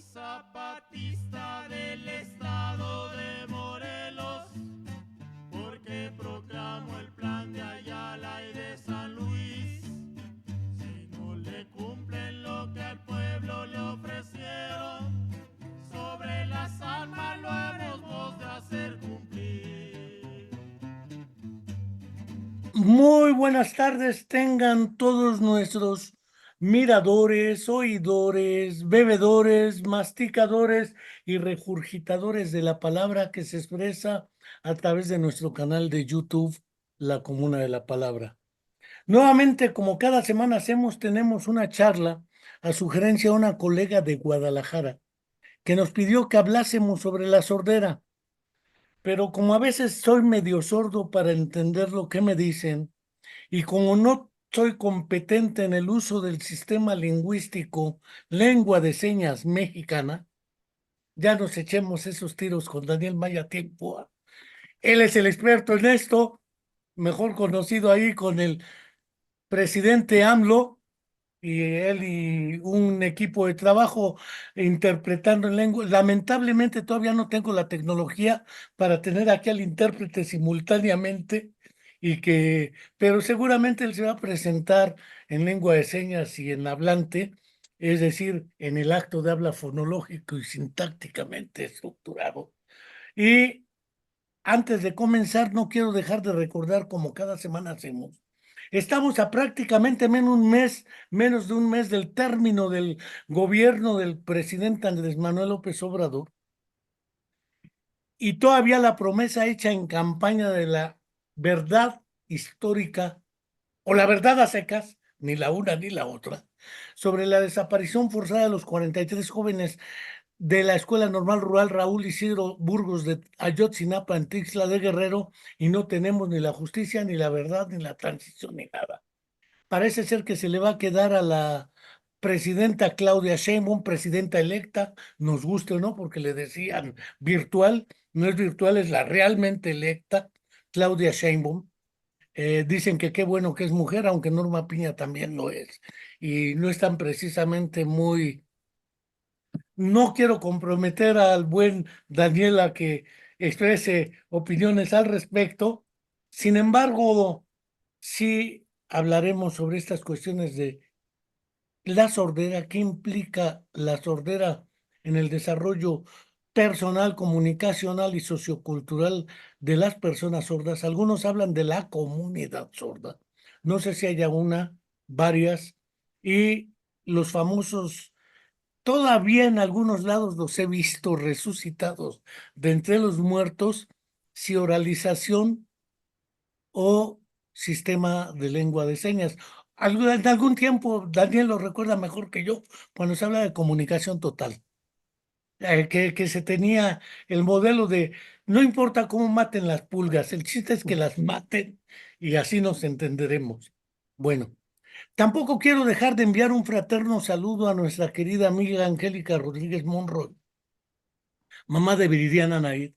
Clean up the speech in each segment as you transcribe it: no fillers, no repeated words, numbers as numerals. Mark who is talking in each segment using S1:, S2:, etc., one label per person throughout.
S1: Zapatista del estado de Morelos, porque proclamo el plan de Ayala y de San Luis. Si no le cumplen lo que al pueblo le ofrecieron, sobre las armas lo hemos de hacer cumplir.
S2: Muy buenas tardes tengan todos nuestros miradores, oidores, bebedores, masticadores y regurgitadores de la palabra que se expresa a través de nuestro canal de YouTube, La Comuna de la Palabra. Nuevamente, como cada semana hacemos, tenemos una charla a sugerencia de una colega de Guadalajara que nos pidió que hablásemos sobre la sordera, pero como a veces soy medio sordo para entender lo que me dicen, y como no soy competente en el uso del sistema lingüístico lengua de señas mexicana, ya nos echemos esos tiros con Daniel Maya a tiempo. Él es el experto en esto, mejor conocido ahí con el presidente AMLO, y él y un equipo de trabajo interpretando en lengua. Lamentablemente todavía no tengo la tecnología para tener aquí al intérprete simultáneamente pero seguramente él se va a presentar en lengua de señas y en hablante, es decir, en el acto de habla fonológico y sintácticamente estructurado. Y antes de comenzar, no quiero dejar de recordar, como cada semana hacemos, estamos a prácticamente menos de un mes del término del gobierno del presidente Andrés Manuel López Obrador, y todavía la promesa hecha en campaña de la verdad histórica, o la verdad a secas, ni la una ni la otra, sobre la desaparición forzada de los 43 jóvenes de la Escuela Normal Rural Raúl Isidro Burgos de Ayotzinapa en Tixla de Guerrero, y no tenemos ni la justicia, ni la verdad, ni la transición, ni nada. Parece ser que se le va a quedar a la presidenta Claudia Sheinbaum, presidenta electa, nos guste o no, porque le decían virtual, no es virtual, es la realmente electa, Claudia Sheinbaum. Dicen que qué bueno que es mujer, aunque Norma Piña también lo es, y no están precisamente muy. No quiero comprometer al buen Daniel a que exprese opiniones al respecto. Sin embargo, sí hablaremos sobre estas cuestiones de la sordera, qué implica la sordera en el desarrollo personal, comunicacional y sociocultural de las personas sordas. Algunos hablan de la comunidad sorda. No sé si haya una, varias, y los famosos. Todavía en algunos lados los he visto resucitados de entre los muertos, si oralización o sistema de lengua de señas. En algún tiempo, Daniel lo recuerda mejor que yo, cuando se habla de comunicación total, que se tenía el modelo de no importa cómo maten las pulgas, el chiste es que las maten y así nos entenderemos. Bueno. Tampoco quiero dejar de enviar un fraterno saludo a nuestra querida amiga Angélica Rodríguez Monroy, mamá de Viridiana Naid,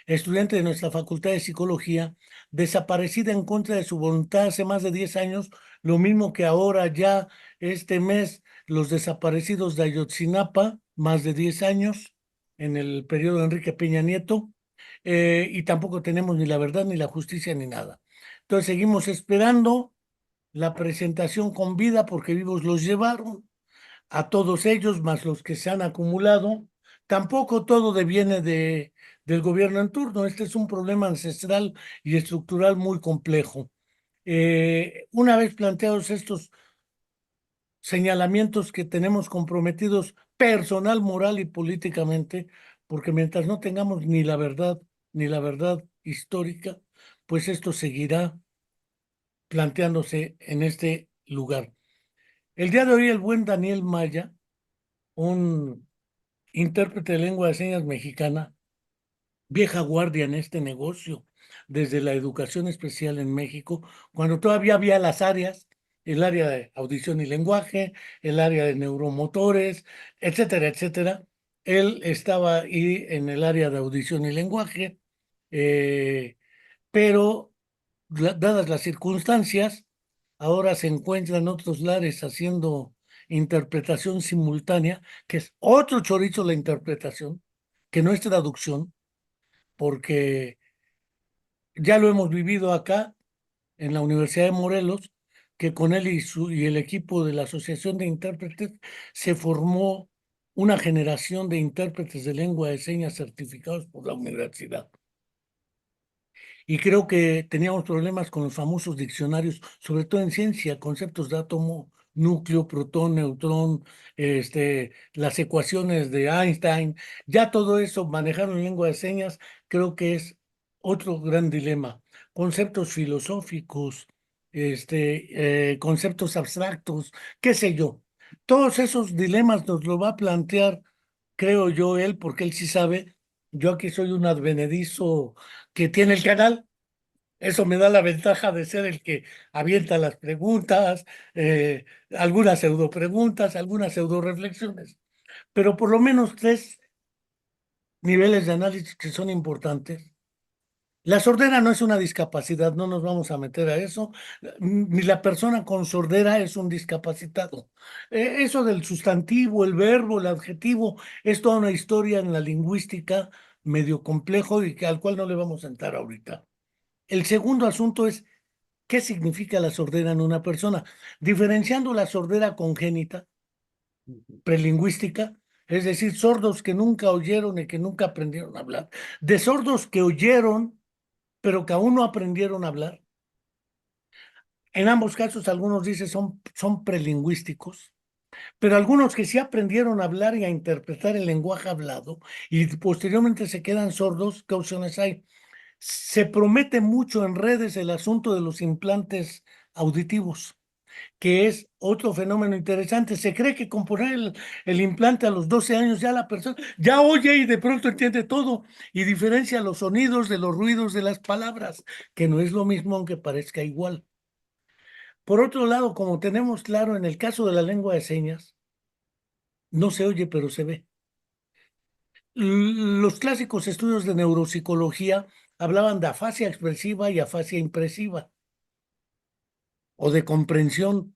S2: estudiante de nuestra Facultad de Psicología, desaparecida en contra de su voluntad hace más de 10 años, lo mismo que ahora ya este mes los desaparecidos de Ayotzinapa, más de 10 años, en el periodo de Enrique Peña Nieto, y tampoco tenemos ni la verdad, ni la justicia, ni nada. Entonces seguimos esperando la presentación con vida, porque vivos los llevaron a todos ellos, más los que se han acumulado. Tampoco todo deviene del gobierno en turno. Este es un problema ancestral y estructural muy complejo. Una vez planteados estos señalamientos que tenemos comprometidos personal, moral y políticamente, porque mientras no tengamos ni la verdad, ni la verdad histórica, pues esto seguirá planteándose en este lugar. El día de hoy el buen Daniel Maya, un intérprete de lengua de señas mexicana, vieja guardia en este negocio, desde la educación especial en México, cuando todavía había las áreas, el área de audición y lenguaje, el área de neuromotores, etcétera, etcétera. Él estaba ahí en el área de audición y lenguaje, eh, pero dadas las circunstancias, ahora se encuentra en otros lares haciendo interpretación simultánea, que es otro chorizo la interpretación, que no es traducción, porque ya lo hemos vivido acá en la Universidad de Morelos, que con él y el equipo de la Asociación de Intérpretes se formó una generación de intérpretes de lengua de señas certificados por la universidad. Y creo que teníamos problemas con los famosos diccionarios, sobre todo en ciencia, conceptos de átomo, núcleo, protón, neutrón, las ecuaciones de Einstein, ya todo eso manejarlo en lengua de señas, creo que es otro gran dilema. Conceptos filosóficos, conceptos abstractos, qué sé yo. Todos esos dilemas nos lo va a plantear, creo yo, él, porque él sí sabe. Yo aquí soy un advenedizo que tiene el canal. Eso me da la ventaja de ser el que avienta las preguntas, algunas pseudo preguntas, algunas pseudo reflexiones, pero por lo menos tres niveles de análisis que son importantes. La sordera no es una discapacidad, no nos vamos a meter a eso, ni la persona con sordera es un discapacitado. Eso del sustantivo, el verbo, el adjetivo, es toda una historia en la lingüística medio complejo y al cual no le vamos a entrar ahorita. El segundo asunto es qué significa la sordera en una persona, diferenciando la sordera congénita, prelingüística, es decir, sordos que nunca oyeron y que nunca aprendieron a hablar, de sordos que oyeron, pero que aún no aprendieron a hablar. En ambos casos, algunos dicen son prelingüísticos, pero algunos que sí aprendieron a hablar y a interpretar el lenguaje hablado y posteriormente se quedan sordos, ¿qué opciones hay? Se promete mucho en redes el asunto de los implantes auditivos, que es otro fenómeno interesante. Se cree que con poner el implante a los 12 años ya la persona ya oye y de pronto entiende todo y diferencia los sonidos de los ruidos de las palabras, que no es lo mismo aunque parezca igual. Por otro lado, como tenemos claro en el caso de la lengua de señas, no se oye pero se ve. Los clásicos estudios de neuropsicología hablaban de afasia expresiva y afasia impresiva o de comprensión.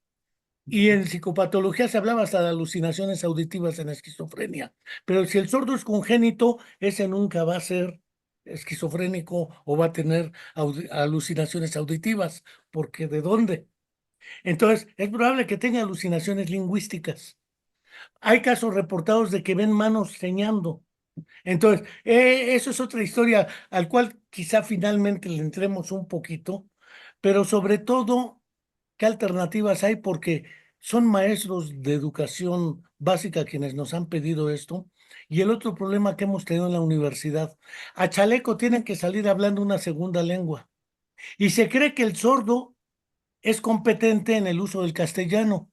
S2: Y en psicopatología se hablaba hasta de alucinaciones auditivas en esquizofrenia. Pero si el sordo es congénito, ese nunca va a ser esquizofrénico o va a tener alucinaciones auditivas, porque ¿de dónde? Entonces, es probable que tenga alucinaciones lingüísticas. Hay casos reportados de que ven manos señando. Entonces, eso es otra historia al cual quizá finalmente le entremos un poquito, pero sobre todo, ¿qué alternativas hay? Porque son maestros de educación básica quienes nos han pedido esto. Y el otro problema que hemos tenido en la universidad, a chaleco tienen que salir hablando una segunda lengua. Y se cree que el sordo es competente en el uso del castellano.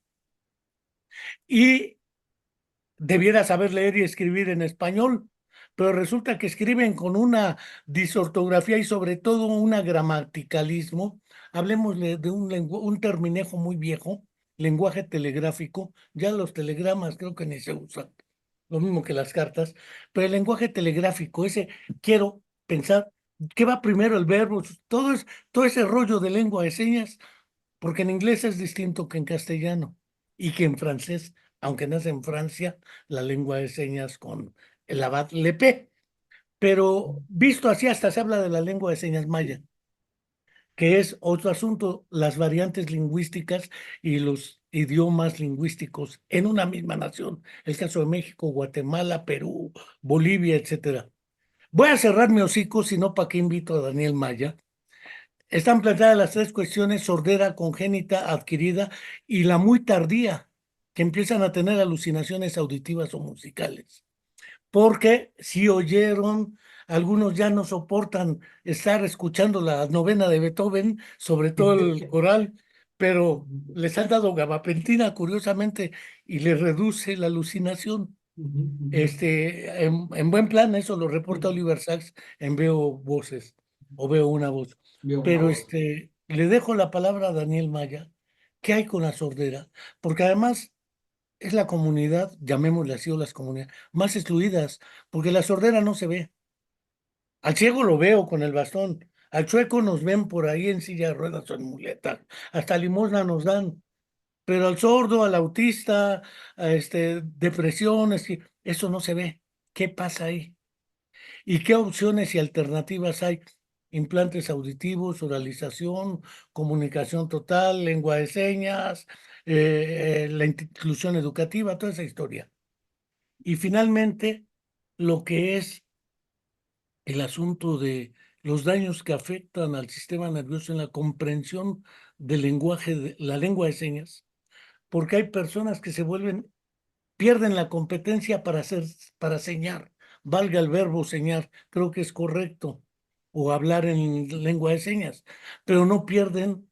S2: Y debiera saber leer y escribir en español, pero resulta que escriben con una disortografía y sobre todo un gramaticalismo. Hablemos de un terminejo muy viejo, lenguaje telegráfico, ya los telegramas creo que ni se usan, lo mismo que las cartas, pero el lenguaje telegráfico, ese quiero pensar, ¿qué va primero el verbo? Todo ese rollo de lengua de señas porque en inglés es distinto que en castellano y que en francés, aunque nace en Francia, la lengua de señas con el abad Lepé. Pero visto así, hasta se habla de la lengua de señas maya, que es otro asunto, las variantes lingüísticas y los idiomas lingüísticos en una misma nación. El caso de México, Guatemala, Perú, Bolivia, etcétera. Voy a cerrar mi hocico, si no, ¿para qué invito a Daniel Maya? Están planteadas las tres cuestiones: sordera congénita, adquirida y la muy tardía, que empiezan a tener alucinaciones auditivas o musicales. Porque si oyeron, algunos ya no soportan estar escuchando la novena de Beethoven, sobre todo el coral, pero les han dado gabapentina, curiosamente, y les reduce la alucinación. En buen plan, eso lo reporta Oliver Sacks en Veo Voces, o Veo una voz.
S3: Veo una
S2: Pero
S3: voz.
S2: le dejo la palabra a Daniel Maya. ¿Qué hay con la sordera? Porque además es la comunidad, llamémosle así, o las comunidades más excluidas, porque la sordera no se ve. Al ciego lo veo con el bastón, al chueco nos ven por ahí en silla de ruedas o en muletas, hasta limosna nos dan. pero al sordo, al autista, a depresión, eso no se ve. ¿Qué pasa ahí? ¿Y qué opciones y alternativas hay? Implantes auditivos, oralización, comunicación total, lengua de señas, la inclusión educativa, toda esa historia. Y finalmente, lo que es el asunto de los daños que afectan al sistema nervioso en la comprensión del lenguaje, de la lengua de señas, porque hay personas que pierden la competencia para señar, valga el verbo señar, creo que es correcto, o hablar en lengua de señas, pero no pierden,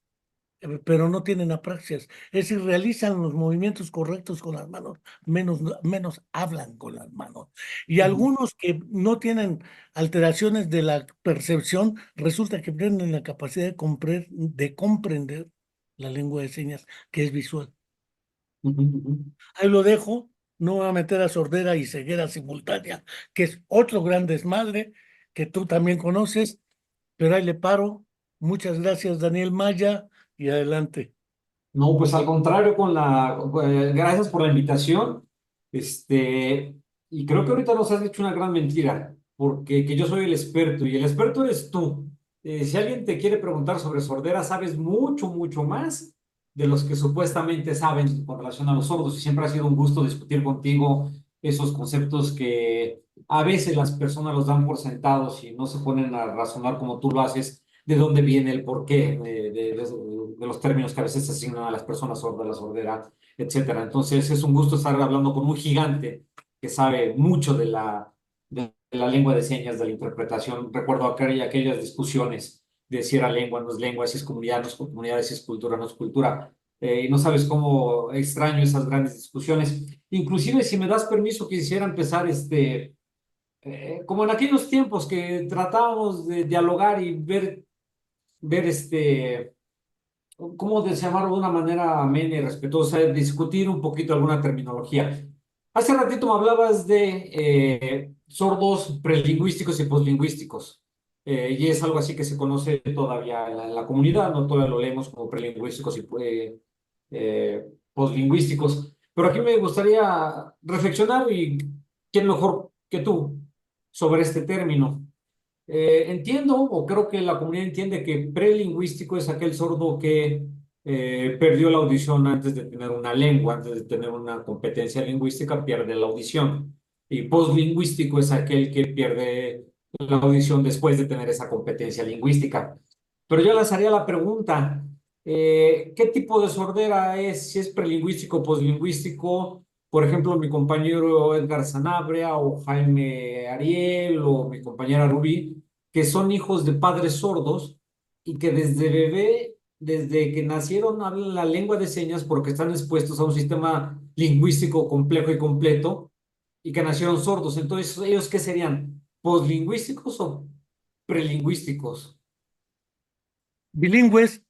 S2: pero no tienen apraxias. Es decir, realizan los movimientos correctos con las manos, menos hablan con las manos. Y
S3: Ujú.
S2: algunos que no tienen alteraciones de la percepción, resulta que pierden la capacidad de comprender la lengua de señas, que es visual.
S3: Ujú, ujú.
S2: Ahí lo dejo, no voy a meter a sordera y ceguera simultánea, que es otro gran desmadre que tú también conoces, pero ahí le paro. Muchas gracias, Daniel Maya, y adelante.
S3: No, pues al contrario, gracias por la invitación. Y creo que ahorita nos has dicho una gran mentira, porque que yo soy el experto y el experto eres tú. Si alguien te quiere preguntar sobre sordera, sabes mucho, mucho más de los que supuestamente saben con relación a los sordos. Y siempre ha sido un gusto discutir contigo esos conceptos que a veces las personas los dan por sentados y no se ponen a razonar como tú lo haces de dónde viene el porqué de los términos que a veces se asignan a las personas sordas, la sordera, etcétera. Entonces es un gusto estar hablando con un gigante que sabe mucho de la lengua de señas, de la interpretación. Recuerdo aquellas discusiones de si era lengua, no es lengua, si es comunidad, no es comunidad, si es cultura, no es cultura. Y no sabes cómo extraño esas grandes discusiones. Inclusive, si me das permiso, quisiera empezar como en aquellos tiempos que tratábamos de dialogar y ver ¿cómo de llamarlo de una manera amena y respetuosa? Discutir un poquito alguna terminología. Hace ratito me hablabas de sordos prelingüísticos y poslingüísticos, y es algo así que se conoce todavía en la comunidad, no todavía lo leemos como prelingüísticos y poslingüísticos, pero aquí me gustaría reflexionar y quién mejor que tú sobre este término. Entiendo, o creo que la comunidad entiende que prelingüístico es aquel sordo que perdió la audición antes de tener una lengua, antes de tener una competencia lingüística, pierde la audición. Y poslingüístico es aquel que pierde la audición después de tener esa competencia lingüística. Pero yo lanzaría la pregunta, ¿qué tipo de sordera es? Si es prelingüístico o poslingüístico. Por ejemplo, mi compañero Edgar Sanabria o Jaime Ariel o mi compañera Rubí, que son hijos de padres sordos y que desde bebé, desde que nacieron, hablan la lengua de señas porque están expuestos a un sistema lingüístico complejo y completo y que nacieron sordos. Entonces, ¿ellos qué serían? ¿Poslingüísticos o prelingüísticos?
S2: Bilingües,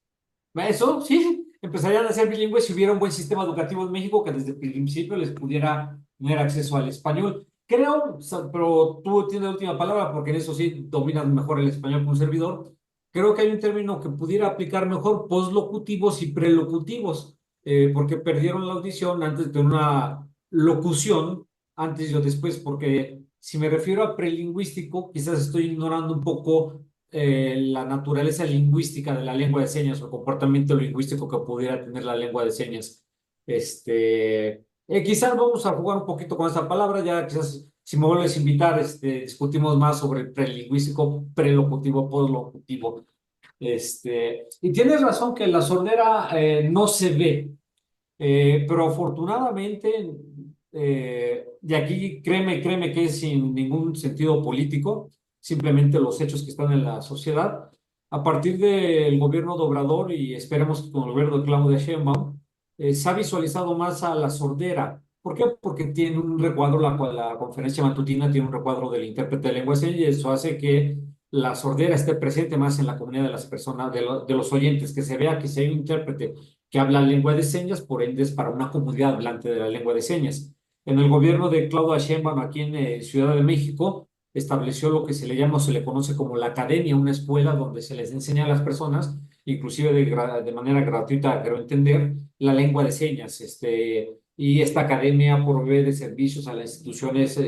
S3: Eso, sí, empezarían a ser bilingües si hubiera un buen sistema educativo en México que desde el principio les pudiera tener acceso al español. Creo, pero tú tienes la última palabra porque en eso sí dominas mejor el español que un servidor. Creo que hay un término que pudiera aplicar mejor, poslocutivos y prelocutivos, porque perdieron la audición antes de tener una locución, antes y o después, porque si me refiero a prelingüístico, quizás estoy ignorando un poco la naturaleza lingüística de la lengua de señas o el comportamiento lingüístico que pudiera tener la lengua de señas. Quizás vamos a jugar un poquito con esta palabra, ya quizás si me vuelves a invitar, discutimos más sobre el prelingüístico, prelocutivo, poslocutivo. Y tienes razón que la sordera no se ve, pero afortunadamente, de aquí créeme que es sin ningún sentido político, simplemente los hechos que están en la sociedad. A partir del gobierno de Obrador y esperemos que con el gobierno de Claudia Sheinbaum, se ha visualizado más a la sordera. ¿Por qué? Porque tiene un recuadro, la conferencia matutina tiene un recuadro del intérprete de lengua de señas y eso hace que la sordera esté presente más en la comunidad de las personas, de los oyentes, que se vea que si hay un intérprete que habla lengua de señas, por ende es para una comunidad hablante de la lengua de señas. En el gobierno de Claudia Sheinbaum, aquí en Ciudad de México, estableció lo que se le llama o se le conoce como la academia, una escuela donde se les enseña a las personas inclusive de manera gratuita, creo entender, la lengua de señas. Y esta academia provee de servicios a las instituciones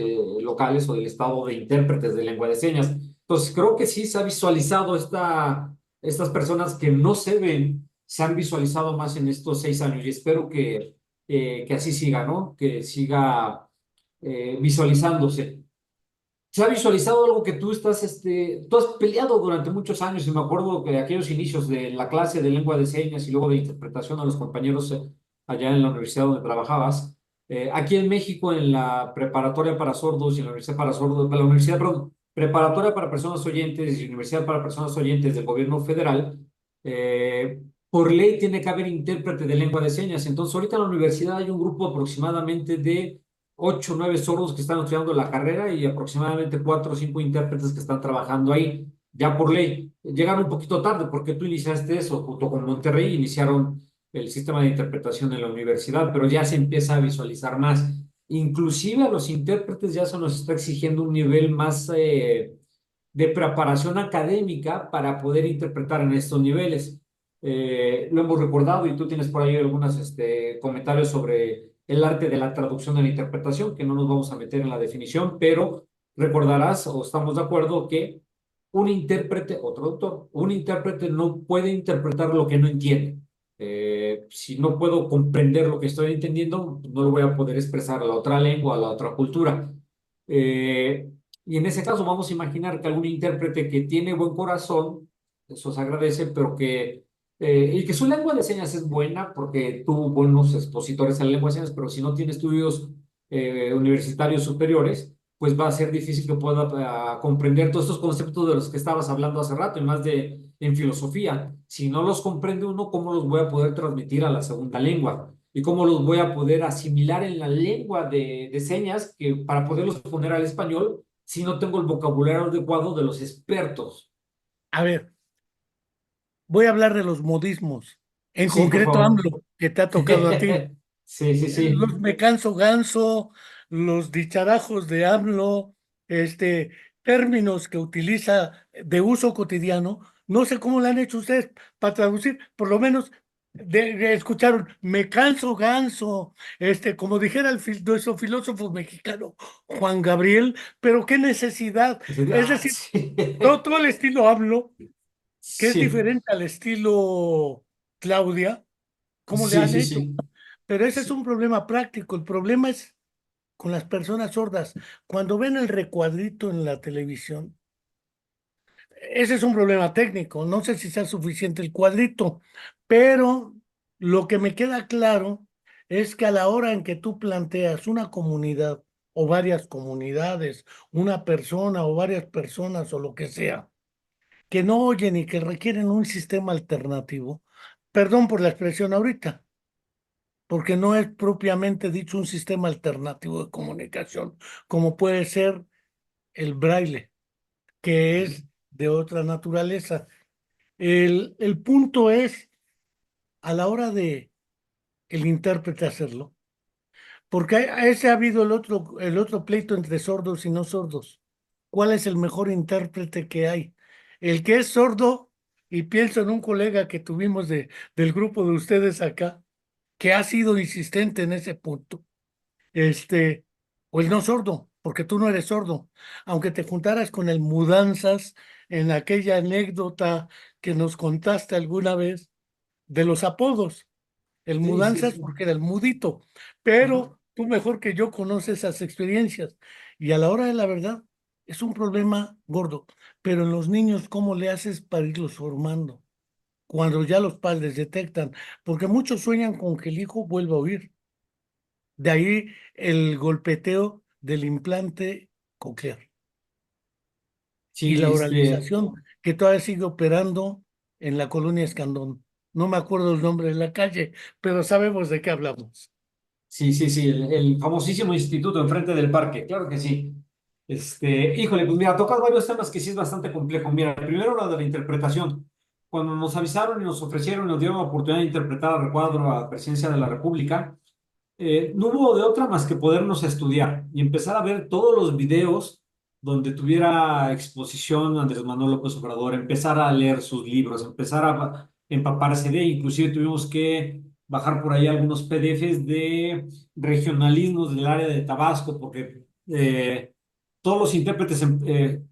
S3: locales o del Estado de intérpretes de lengua de señas. Entonces, creo que sí se ha visualizado estas personas que no se ven, se han visualizado más en estos 6 años y espero que así siga, ¿no? Que siga visualizándose. ¿Se ha visualizado algo que tú has peleado durante muchos años? Y me acuerdo que de aquellos inicios de la clase de lengua de señas y luego de interpretación a los compañeros allá en la universidad donde trabajabas. Aquí en México, en la preparatoria para sordos y en la universidad para sordos, la universidad, perdón, preparatoria para personas oyentes y universidad para personas oyentes del gobierno federal, por ley tiene que haber intérprete de lengua de señas. Entonces, ahorita en la universidad hay un grupo aproximadamente de 8 o 9 sordos que están estudiando la carrera y aproximadamente 4 o 5 intérpretes que están trabajando ahí, ya por ley. Llegaron un poquito tarde porque tú iniciaste eso, junto con Monterrey, iniciaron el sistema de interpretación en la universidad, pero ya se empieza a visualizar más. Inclusive a los intérpretes ya se nos está exigiendo un nivel más de preparación académica para poder interpretar en estos niveles. Lo hemos recordado y tú tienes por ahí algunos comentarios sobre el arte de la traducción y la interpretación, que no nos vamos a meter en la definición, pero recordarás o estamos de acuerdo que un intérprete o traductor, un intérprete no puede interpretar lo que no entiende. Si no puedo comprender lo que estoy entendiendo, no lo voy a poder expresar a la otra lengua, a la otra cultura. Eh, y en ese caso vamos a imaginar que algún intérprete que tiene buen corazón, eso se agradece, pero y que su lengua de señas es buena porque tuvo buenos expositores en la lengua de señas, pero si no tiene estudios universitarios superiores, pues va a ser difícil que pueda comprender todos estos conceptos de los que estabas hablando hace rato, y más en filosofía. Si no los comprende uno, ¿cómo los voy a poder transmitir a la segunda lengua? ¿Y cómo los voy a poder asimilar en la lengua de señas que, para poderlos poner al español si no tengo el vocabulario adecuado de los expertos?
S2: A ver, voy a hablar de los modismos, en
S3: Sí, por
S2: concreto
S3: favor.
S2: AMLO, que te ha tocado a ti.
S3: Sí, sí, sí.
S2: Los me canso ganso, los dicharajos de AMLO, este, términos que utiliza de uso cotidiano. No sé cómo le han hecho ustedes para traducir, por lo menos escucharon, me canso ganso, como dijera nuestro filósofo mexicano Juan Gabriel, pero qué necesidad. Es decir,
S3: Sí.
S2: todo el estilo AMLO, que es
S3: Sí,
S2: diferente al estilo Claudia, cómo le
S3: sí,
S2: han
S3: sí,
S2: hecho.
S3: sí.
S2: Pero ese es
S3: Sí,
S2: un problema práctico. El problema es con las personas sordas. Cuando ven el recuadrito en la televisión, ese es un problema técnico. No sé si sea suficiente el cuadrito, pero lo que me queda claro es que a la hora en que tú planteas una comunidad o varias comunidades, una persona o varias personas o lo que sea, que no oyen y que requieren un sistema alternativo, perdón por la expresión ahorita, porque no es propiamente dicho un sistema alternativo de comunicación, como puede ser el braille, que es de otra naturaleza. El punto es, a la hora de el intérprete hacerlo, porque ese ha habido el otro pleito entre sordos y no sordos. ¿Cuál es el mejor intérprete que hay? El que es sordo, y pienso en un colega que tuvimos del grupo de ustedes acá, que ha sido insistente en ese punto, este, o el no sordo, porque tú no eres sordo, aunque te juntaras con el mudanzas en aquella anécdota que nos contaste alguna vez de los apodos. El
S3: sí, sí,
S2: mudanzas
S3: sí.
S2: porque era el mudito,
S3: Ajá.
S2: pero tú mejor que yo conoces esas experiencias. Y a la hora de la verdad, es un problema gordo, pero en los niños, ¿cómo le haces para irlos formando? Cuando ya los padres detectan, porque muchos sueñan con que el hijo vuelva a oír. De ahí el golpeteo del implante coclear y la
S3: Sí,
S2: oralización que todavía sigue operando en la colonia Escandón. No me acuerdo el nombre de la calle, pero sabemos de qué hablamos.
S3: sí, sí, sí, el famosísimo instituto enfrente del parque, claro que sí. Híjole, pues mira, tocas varios temas que sí es bastante complejo. Mira, primero la de la interpretación. Cuando nos avisaron y nos ofrecieron y nos dieron la oportunidad de interpretar a recuadro a la Presidencia de la República, no hubo de otra más que podernos estudiar y empezar a ver todos los videos donde tuviera exposición Andrés Manuel López Obrador, empezar a leer sus libros, empezar empaparse de, inclusive tuvimos que bajar por ahí algunos PDFs de regionalismos del área de Tabasco, porque todos los intérpretes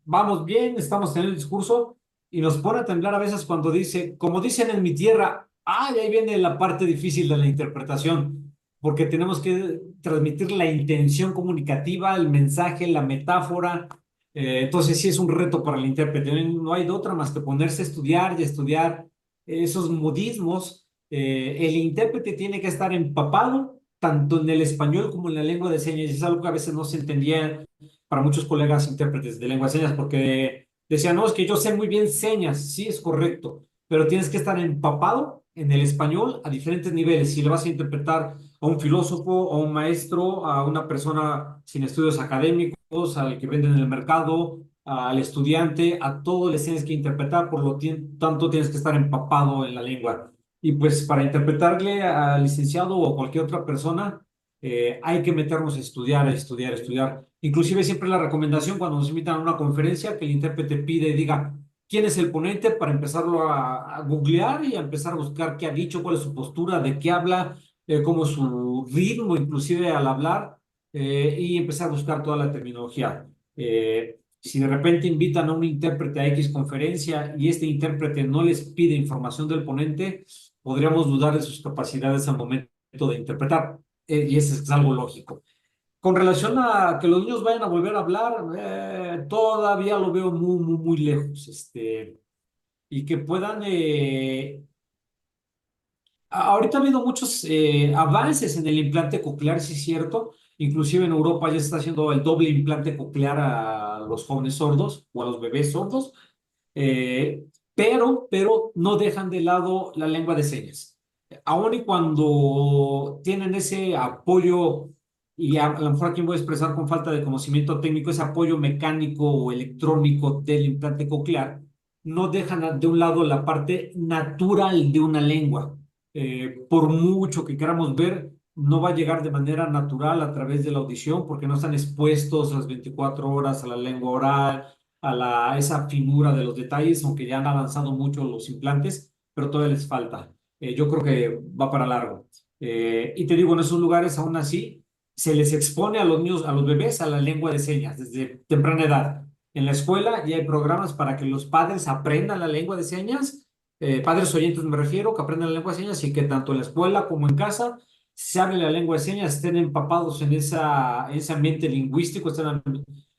S3: vamos bien, estamos en el discurso y nos pone a temblar a veces cuando dice, como dicen en mi tierra, ay, ahí viene la parte difícil de la interpretación, porque tenemos que transmitir la intención comunicativa, el mensaje, la metáfora. Entonces sí es un reto para el intérprete, no hay de otra más que ponerse a estudiar y estudiar esos modismos. El intérprete tiene que estar empapado tanto en el español como en la lengua de señas, y es algo que a veces no se entendía para muchos colegas intérpretes de lengua de señas, porque decían, no, es que yo sé muy bien señas, sí es correcto, pero tienes que estar empapado en el español a diferentes niveles. Si le vas a interpretar a un filósofo, a un maestro, a una persona sin estudios académicos, al que vende en el mercado, al estudiante, a todos les tienes que interpretar, por lo tanto tienes que estar empapado en la lengua. Y pues para interpretarle al licenciado o a cualquier otra persona, hay que meternos a estudiar, a estudiar, a estudiar. Inclusive siempre la recomendación cuando nos invitan a una conferencia que el intérprete pide y diga quién es el ponente para empezarlo a googlear y a empezar a buscar qué ha dicho, cuál es su postura, de qué habla, cómo es su ritmo, inclusive al hablar, y empezar a buscar toda la terminología. Si de repente invitan a un intérprete a X conferencia y este intérprete no les pide información del ponente, podríamos dudar de sus capacidades al momento de interpretar, y eso es algo lógico. Con relación a que los niños vayan a volver a hablar, todavía lo veo muy, muy, muy lejos, y que puedan ahorita ha habido muchos avances en el implante coclear, sí es cierto. Inclusive en Europa ya se está haciendo el doble implante coclear a los jóvenes sordos o a los bebés sordos, eh, pero no dejan de lado la lengua de señas. Aun y cuando tienen ese apoyo, y a lo mejor aquí voy a expresar con falta de conocimiento técnico, ese apoyo mecánico o electrónico del implante coclear, no dejan de un lado la parte natural de una lengua. Por mucho que queramos ver, no va a llegar de manera natural a través de la audición porque no están expuestos las 24 horas a la lengua oral, a esa finura de los detalles, aunque ya han avanzado mucho los implantes, pero todavía les falta. Yo creo que va para largo. Y te digo, en esos lugares aún así se les expone a los niños, a los bebés, a la lengua de señas desde temprana edad. En la escuela ya hay programas para que los padres aprendan la lengua de señas, padres oyentes me refiero, que aprendan la lengua de señas y que tanto en la escuela como en casa se hable la lengua de señas, estén empapados en ese ambiente lingüístico, estén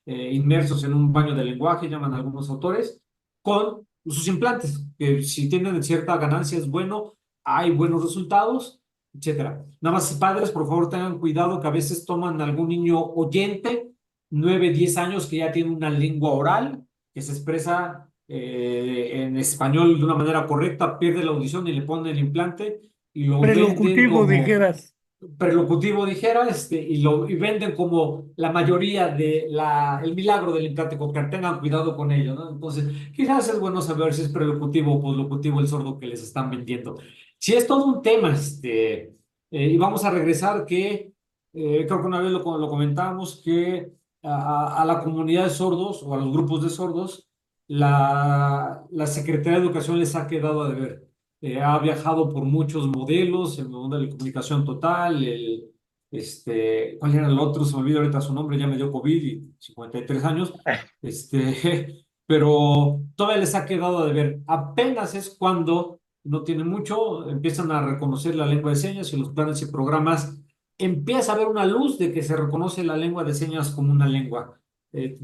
S3: inmersos en un baño de lenguaje, llaman algunos autores, con sus implantes, que si tienen cierta ganancia es bueno, hay buenos resultados, etcétera. Nada más, padres, por favor, tengan cuidado que a veces toman algún niño oyente, 9, 10 años, que ya tiene una lengua oral, que se expresa en español de una manera correcta, pierde la audición y le ponen el implante y lo venden
S2: Prelocutivo,
S3: como
S2: dijeras.
S3: prelocutivo, dijera, y venden como la mayoría el milagro del implante coclear. Tengan cuidado con ello, ¿no? Entonces, quizás es bueno saber si es prelocutivo o poslocutivo el sordo que les están vendiendo. Si es todo un tema, y vamos a regresar que, creo que una vez lo comentamos, que a la comunidad de sordos o a los grupos de sordos, la Secretaría de Educación les ha quedado a deber. Ha viajado por muchos modelos, el mundo de la comunicación total, ¿cuál era el otro? Se me olvidó ahorita su nombre, ya me dio COVID y 53 años, pero todavía les ha quedado de ver. Apenas es cuando no tiene mucho, empiezan a reconocer la lengua de señas y los planes y programas, empieza a haber una luz de que se reconoce la lengua de señas como una lengua. Eh,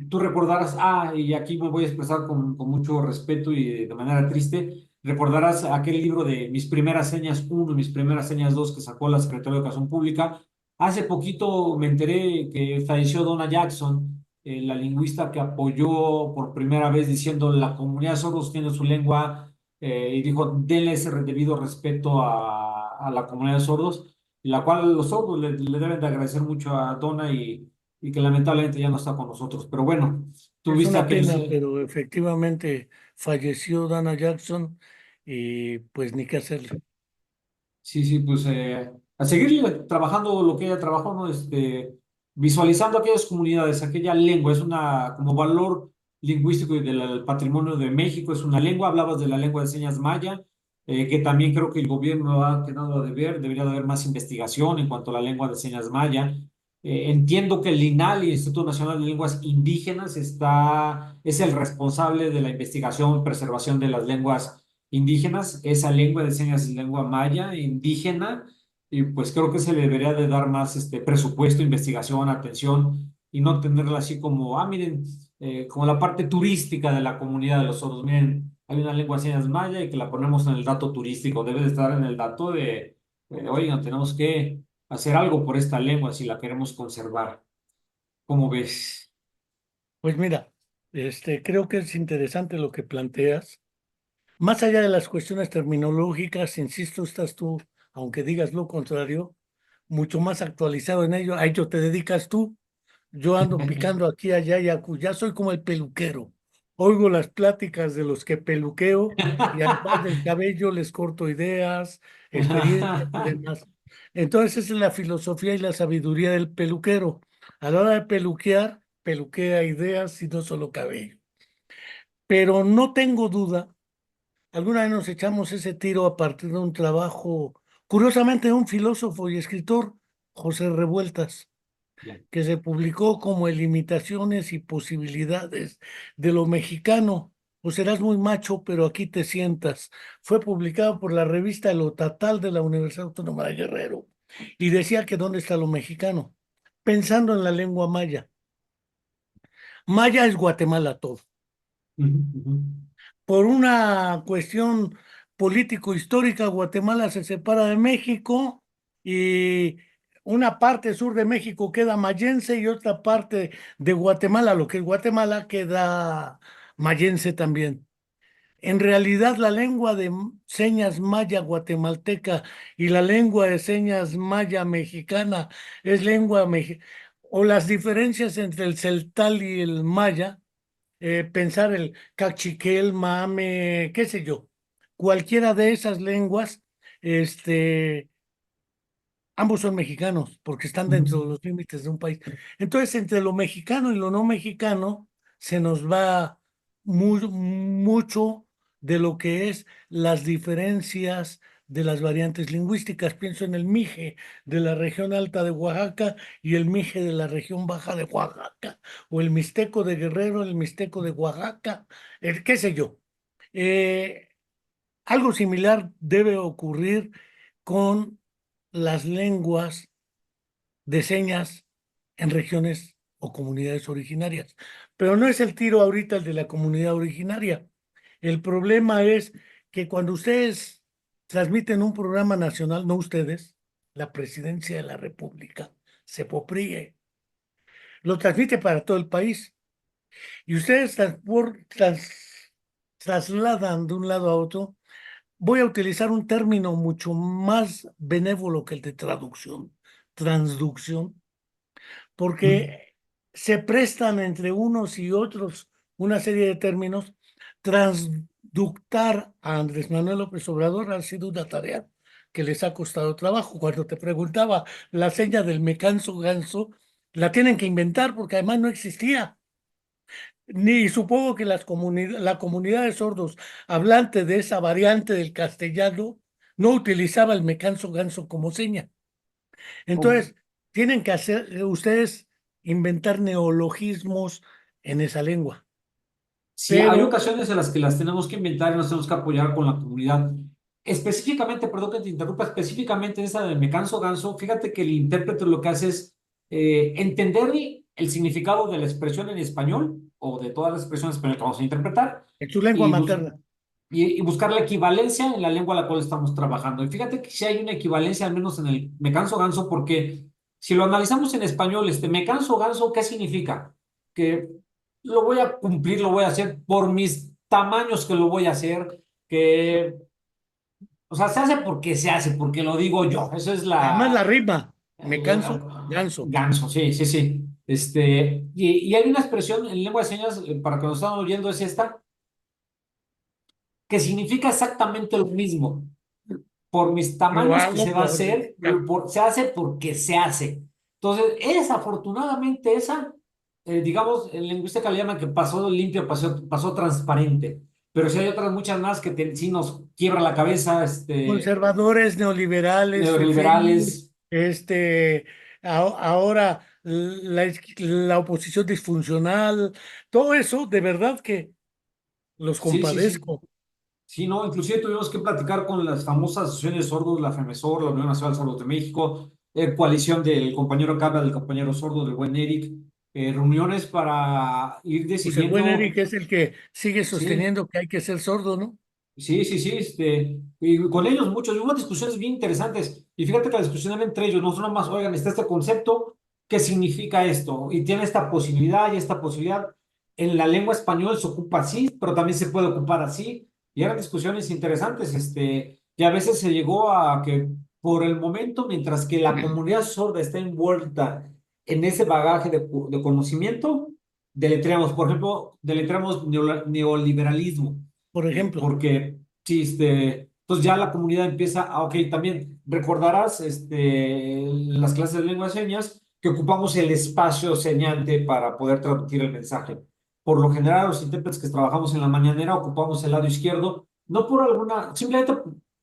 S3: Tú recordarás, y aquí me voy a expresar con mucho respeto y de manera triste, recordarás aquel libro de Mis primeras señas uno y Mis primeras señas 2 que sacó la Secretaría de Educación Pública. Hace poquito me enteré que falleció Donna Jackson, la lingüista que apoyó por primera vez diciendo la comunidad de sordos tiene su lengua, y dijo, denle ese debido respeto a la comunidad de sordos, y la cual los sordos le deben de agradecer mucho a Donna y que lamentablemente ya no está con nosotros. Pero bueno,
S2: Es
S3: tuviste
S2: una
S3: aquellos...
S2: pena, pero efectivamente falleció Dana Jackson y pues ni qué hacerle.
S3: Sí, sí, pues a seguir trabajando lo que ella trabajó, ¿no? Visualizando aquellas comunidades, aquella lengua, es una como valor lingüístico y del patrimonio de México. Es una lengua. Hablabas de la lengua de señas maya, que también creo que el gobierno ha quedado a deber. Debería de haber más investigación en cuanto a la lengua de señas maya. Entiendo que el INAL, el Instituto Nacional de Lenguas Indígenas, es el responsable de la investigación y preservación de las lenguas indígenas. Esa lengua de señas es lengua maya indígena, y pues creo que se le debería de dar más presupuesto, investigación, atención, y no tenerla así como, miren, como la parte turística de la comunidad de los sordos. Miren, hay una lengua de señas maya y que la ponemos en el dato turístico. Debe de estar en el dato oigan, tenemos que hacer algo por esta lengua si la queremos conservar. ¿Cómo ves?
S2: Pues mira, creo que es interesante lo que planteas. Más allá de las cuestiones terminológicas, insisto, estás tú, aunque digas lo contrario, mucho más actualizado en ello. A ello te dedicas tú. Yo ando picando aquí, allá y acullá. Soy como el peluquero. Oigo las pláticas de los que peluqueo y además del cabello les corto ideas, experiencias y demás. Entonces, esa es la filosofía y la sabiduría del peluquero. A la hora de peluquear, peluquea ideas y no solo cabello. Pero no tengo duda, alguna vez nos echamos ese tiro a partir de un trabajo, curiosamente, de un filósofo y escritor, José Revueltas,
S3: Ya.
S2: que se publicó como El Limitaciones y Posibilidades de lo Mexicano. O serás muy macho, pero aquí te sientas. Fue publicado por la revista Lo Tatal de la Universidad Autónoma de Guerrero. Y decía que dónde está lo mexicano, pensando en la lengua maya. Maya es Guatemala todo.
S3: Ujú, ujú.
S2: Por una cuestión político-histórica, Guatemala se separa de México y una parte sur de México queda mayense y otra parte de Guatemala, lo que es Guatemala, queda mayense también. En realidad, la lengua de señas maya guatemalteca y la lengua de señas maya mexicana es o las diferencias entre el celtal y el maya, pensar el cachiquel, mame, qué sé yo, cualquiera de esas lenguas, este, ambos son mexicanos porque están
S3: Ujú.
S2: dentro de los límites de un país. Entonces, entre lo mexicano y lo no mexicano, se nos va mucho de lo que es las diferencias de las variantes lingüísticas. Pienso en el mije de la región alta de Oaxaca y el mije de la región baja de Oaxaca, o el mixteco de Guerrero, el mixteco de Oaxaca, qué sé yo. Eh, Algo similar debe ocurrir con las lenguas de señas en regiones o comunidades originarias. Pero no es el tiro ahorita el de la comunidad originaria. El problema es que cuando ustedes transmiten un programa nacional, no ustedes, la Presidencia de la República, se popríe, lo transmite para todo el país y ustedes trasladan de un lado a otro. Voy a utilizar un término mucho más benévolo que el de traducción, transducción, porque se prestan entre unos y otros una serie de términos. Transductar a Andrés Manuel López Obrador ha sido una tarea que les ha costado trabajo. Cuando te preguntaba la seña del me canso ganso, la tienen que inventar porque además no existía. Ni supongo que la comunidad de sordos hablante de esa variante del castellano no utilizaba el me canso ganso como seña.
S3: O-
S2: Entonces, tienen que hacer ustedes inventar neologismos en esa lengua.
S3: Sí, hay
S2: Pero,
S3: ocasiones en las que las tenemos que inventar y nos tenemos que apoyar con la comunidad. Específicamente, perdón que te interrumpa, específicamente en esa de Me Canso Ganso, fíjate que el intérprete lo que hace es entender el significado de la expresión en español o de todas las expresiones españolas que vamos a interpretar
S2: en su lengua
S3: y,
S2: materna,
S3: y buscar la equivalencia en la lengua a la cual estamos trabajando. Y fíjate que si hay una equivalencia, al menos en el Me Canso Ganso, porque si lo analizamos en español, Me Canso Ganso, ¿qué significa? Que lo voy a cumplir, lo voy a hacer por mis tamaños que lo voy a hacer, que, o sea, se hace porque se hace, porque lo digo yo. Eso es
S2: además la rima, me canso,
S3: la-
S2: ganso.
S3: ganso, sí, sí, sí. Y hay una expresión en lengua de señas, para que nos están oyendo, es esta, que significa exactamente lo mismo. Por mis
S2: Lo
S3: tamaños que se
S2: hago
S3: va a
S2: por...
S3: hacer, se hace porque se hace. Entonces, afortunadamente, esa digamos, en lingüística le llaman que pasó limpio, pasó transparente, pero sí hay otras muchas más que sí nos quiebra la cabeza,
S2: Conservadores, neoliberales, FI,
S3: neoliberales,
S2: este, ahora la oposición disfuncional, todo eso, de verdad que los
S3: sí, sí, sí.
S2: compadezco.
S3: Sí, no, inclusive tuvimos que platicar con las famosas asociaciones de sordos, la FEMESOR, la Unión Nacional de Sordos de México, coalición del compañero Cabra, del compañero sordo, del buen Eric, reuniones para ir
S2: Pues el buen
S3: decidiendo,
S2: Eric es el que sigue
S3: sí,
S2: sosteniendo que hay que ser sordo, ¿no?
S3: sí, sí, sí, y con ellos muchos, y hubo discusiones bien interesantes, y fíjate que la discusión era entre ellos, no son más, oigan, está este concepto, ¿qué significa esto? Y tiene esta posibilidad y esta posibilidad. En la lengua española se ocupa así, pero también se puede ocupar así, y eran discusiones interesantes, y a veces se llegó a que por el momento, mientras que la comunidad sorda está envuelta en ese bagaje de conocimiento, deletreamos, por ejemplo, deletreamos neoliberalismo
S2: Por ejemplo,
S3: porque sí, entonces ya la comunidad empieza a, ok, también recordarás en las clases de lengua de señas que ocupamos el espacio señante para poder traducir el mensaje. Por lo general, los intérpretes que trabajamos en la mañanera ocupamos el lado izquierdo, no por alguna, simplemente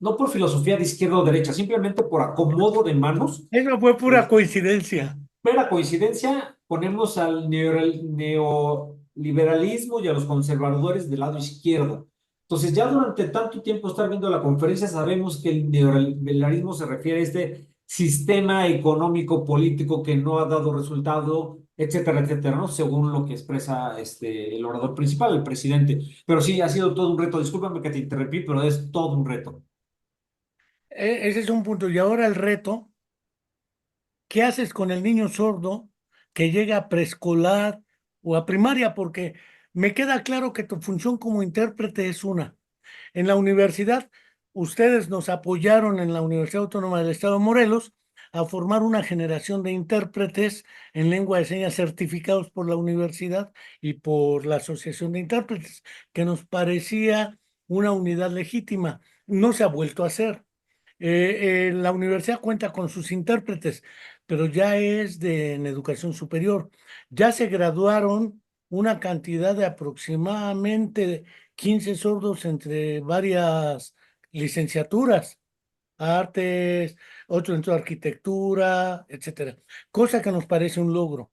S3: no por filosofía de izquierda o derecha, simplemente por acomodo de manos.
S2: eso fue pura
S3: Es
S2: coincidencia.
S3: mera coincidencia, ponemos al neoliberalismo y a los conservadores del lado izquierdo. Entonces, ya durante tanto tiempo estar viendo la conferencia, sabemos que el neoliberalismo se refiere a este sistema económico político que no ha dado resultado, etcétera, etcétera, ¿no? Según lo que expresa el orador principal, el presidente. Pero sí, ha sido todo un reto. Discúlpame que te interrumpí, pero es todo un reto.
S2: Ese es un punto. Y ahora el reto, ¿qué haces con el niño sordo que llega a preescolar o a primaria? Porque me queda claro que tu función como intérprete es una. En la universidad, ustedes nos apoyaron en la Universidad Autónoma del Estado de Morelos a formar una generación de intérpretes en lengua de señas certificados por la universidad y por la Asociación de Intérpretes, que nos parecía una unidad legítima. No se ha vuelto a hacer. La universidad cuenta con sus intérpretes, pero ya es en educación superior. Ya se graduaron una cantidad de aproximadamente 15 sordos entre varias licenciaturas, artes, otro entró a arquitectura, etcétera. Cosa que nos parece un logro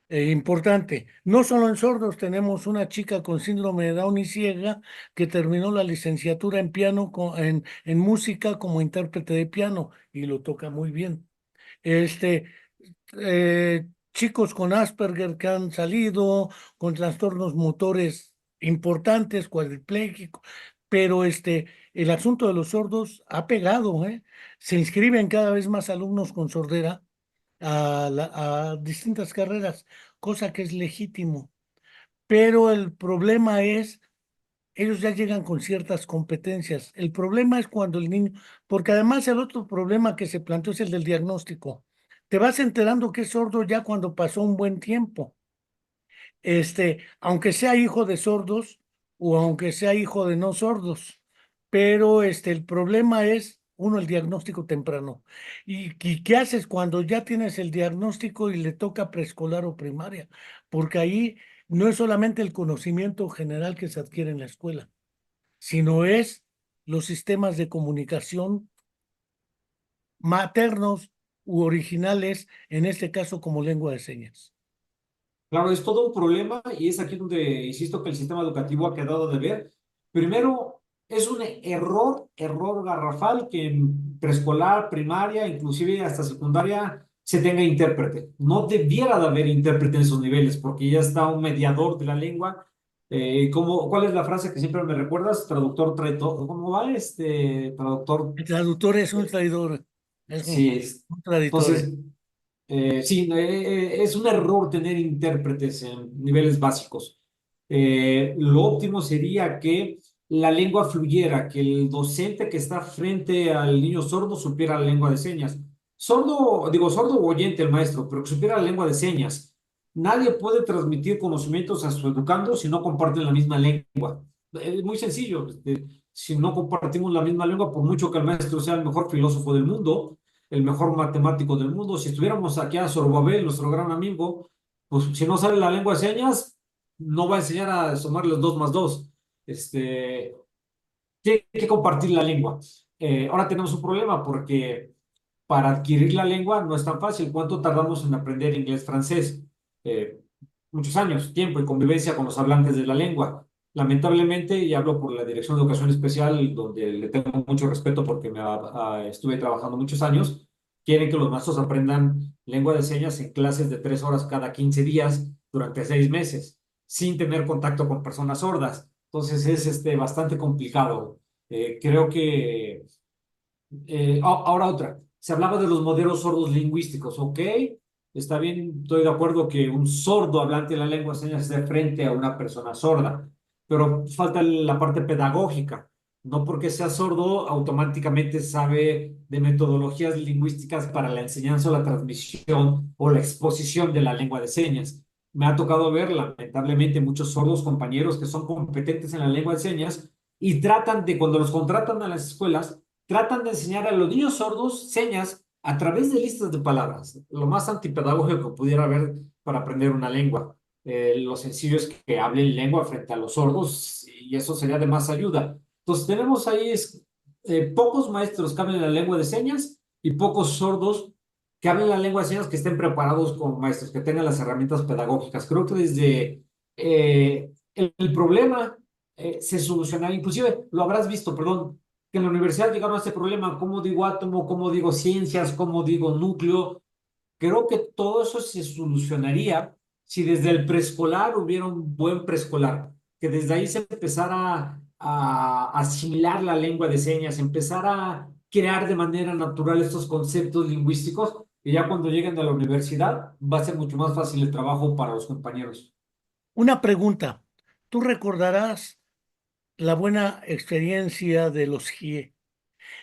S2: importante. No solo en sordos, tenemos una chica con síndrome de Down y ciega que terminó la licenciatura en piano, en música como intérprete de piano y lo toca muy bien. Este, Chicos con Asperger que han salido, con trastornos motores importantes, cuadripléjicos, pero el asunto de los sordos ha pegado, ¿eh? Se inscriben cada vez más alumnos con sordera a distintas carreras, cosa que es legítimo. Pero el problema es, ellos ya llegan con ciertas competencias. El problema es cuando el niño, porque además el otro problema que se planteó es el del diagnóstico. Te vas enterando que es sordo ya cuando pasó un buen tiempo. Aunque sea hijo de sordos o aunque sea hijo de no sordos. Pero el problema es, uno, el diagnóstico temprano. ¿Y qué haces cuando ya tienes el diagnóstico y le toca preescolar o primaria? Porque ahí no es solamente el conocimiento general que se adquiere en la escuela, sino es los sistemas de comunicación maternos u originales, en este caso como lengua de señas.
S3: Claro, es todo un problema y es aquí donde insisto que el sistema educativo ha quedado de ver. Primero, es un error garrafal que en preescolar, primaria, inclusive hasta secundaria, se tenga intérprete. No debiera de haber intérprete en esos niveles porque ya está un mediador de la lengua. ¿Cuál es la frase que siempre me recuerdas? Traductor trae todo. ¿Cómo va traductor?
S2: El traductor es un traidor, es
S3: Sí,
S2: un traditor.
S3: entonces, sí, es un error tener intérpretes en niveles básicos. Lo óptimo sería que la lengua fluyera, que el docente que está frente al niño sordo supiera la lengua de señas. Sordo, digo, sordo o oyente el maestro, pero que supiera la lengua de señas. Nadie puede transmitir conocimientos a su educando si no comparten la misma lengua. Es muy sencillo. Si no compartimos la misma lengua, por mucho que el maestro sea el mejor filósofo del mundo, el mejor matemático del mundo. Si estuviéramos aquí a Zorobabel, nuestro gran amigo, pues si no sabe la lengua de señas, no va a enseñar a sumar los 2 más 2. Tiene que compartir la lengua. Ahora tenemos un problema porque para adquirir la lengua no es tan fácil. ¿Cuánto tardamos en aprender inglés, francés? Eh, Muchos años, tiempo y convivencia con los hablantes de la lengua. Lamentablemente, y hablo por la Dirección de Educación Especial, donde le tengo mucho respeto porque estuve trabajando muchos años, quieren que los maestros aprendan lengua de señas en clases de 3 horas cada 15 días durante 6 meses, sin tener contacto con personas sordas. Entonces es bastante complicado. Creo que ahora otra, se hablaba de los modelos sordos lingüísticos, ¿ok? Está bien, estoy de acuerdo que un sordo hablante de la lengua de señas esté frente a una persona sorda, pero falta la parte pedagógica. No porque sea sordo, automáticamente sabe de metodologías lingüísticas para la enseñanza o la transmisión o la exposición de la lengua de señas. Me ha tocado ver, lamentablemente, muchos sordos compañeros que son competentes en la lengua de señas y tratan de, cuando los contratan a las escuelas, tratan de enseñar a los niños sordos señas a través de listas de palabras, lo más antipedagógico que pudiera haber para aprender una lengua. Lo sencillo es que hablen lengua frente a los sordos y eso sería de más ayuda. Entonces tenemos ahí pocos maestros que hablen la lengua de señas y pocos sordos que hablen la lengua de señas que estén preparados como maestros, que tengan las herramientas pedagógicas. Creo que desde el problema se soluciona, inclusive lo habrás visto, perdón, que en la universidad llegaron a este problema, cómo digo átomo, cómo digo ciencias, cómo digo núcleo. Creo que todo eso se solucionaría si desde el preescolar hubiera un buen preescolar, que desde ahí se empezara a asimilar la lengua de señas, empezar a crear de manera natural estos conceptos lingüísticos, y ya cuando lleguen a la universidad va a ser mucho más fácil el trabajo para los compañeros.
S2: Una pregunta. ¿Tú recordarás la buena experiencia de los GIE?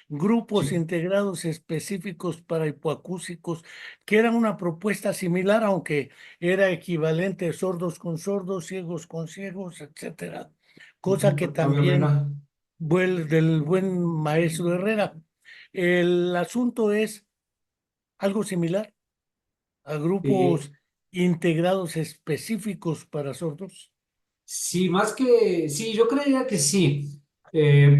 S2: Grupos
S3: Sí,
S2: integrados específicos para hipoacúsicos, que eran una propuesta similar, aunque era equivalente sordos con sordos, ciegos con ciegos, etcétera. Cosa que
S3: no había
S2: también
S3: manera.
S2: del buen maestro Herrera. El asunto es algo similar a
S3: Eh,
S2: grupos integrados específicos para sordos.
S3: Sí, más que, sí, yo creía que sí,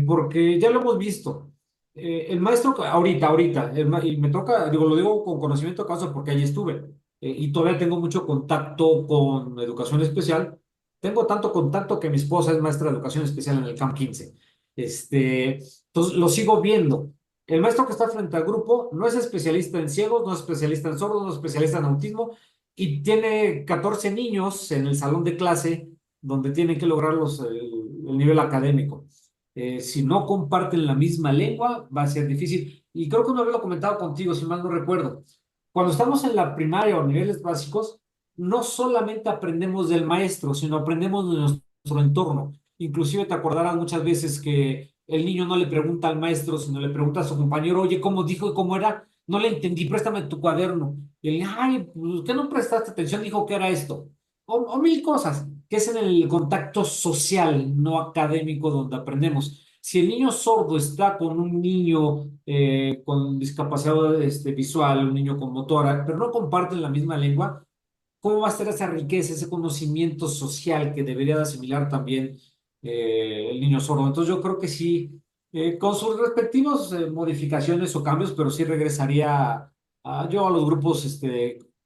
S3: porque ya lo hemos visto. El maestro, ahorita, y me toca, digo, lo digo con conocimiento de causa porque allí estuve, y todavía tengo mucho contacto con educación especial. Tengo tanto contacto que mi esposa es maestra de educación especial en el CAM 15. Entonces, lo sigo viendo. El maestro que está frente al grupo no es especialista en ciegos, no es especialista en sordos, no es especialista en autismo, y tiene 14 niños en el salón de clase donde tienen que lograr el nivel académico. Si no comparten la misma lengua, va a ser difícil. Y creo que una vez lo comentado contigo, si mal no recuerdo. Cuando estamos en la primaria o niveles básicos, no solamente aprendemos del maestro, sino aprendemos de nuestro entorno. Inclusive te acordarás muchas veces que el niño no le pregunta al maestro, sino le pregunta a su compañero, oye, ¿cómo dijo y cómo era? No le entendí, préstame tu cuaderno. Y él, ay, pues, ¿qué no prestaste atención? Dijo que era esto. O mil cosas, que es en el contacto social, no académico, donde aprendemos. Si el niño sordo está con un niño con discapacidad visual, un niño con motora, pero no comparten la misma lengua, ¿cómo va a ser esa riqueza, ese conocimiento social que debería de asimilar también el niño sordo? Entonces yo creo que sí, con sus respectivas modificaciones o cambios, pero sí regresaría yo a los grupos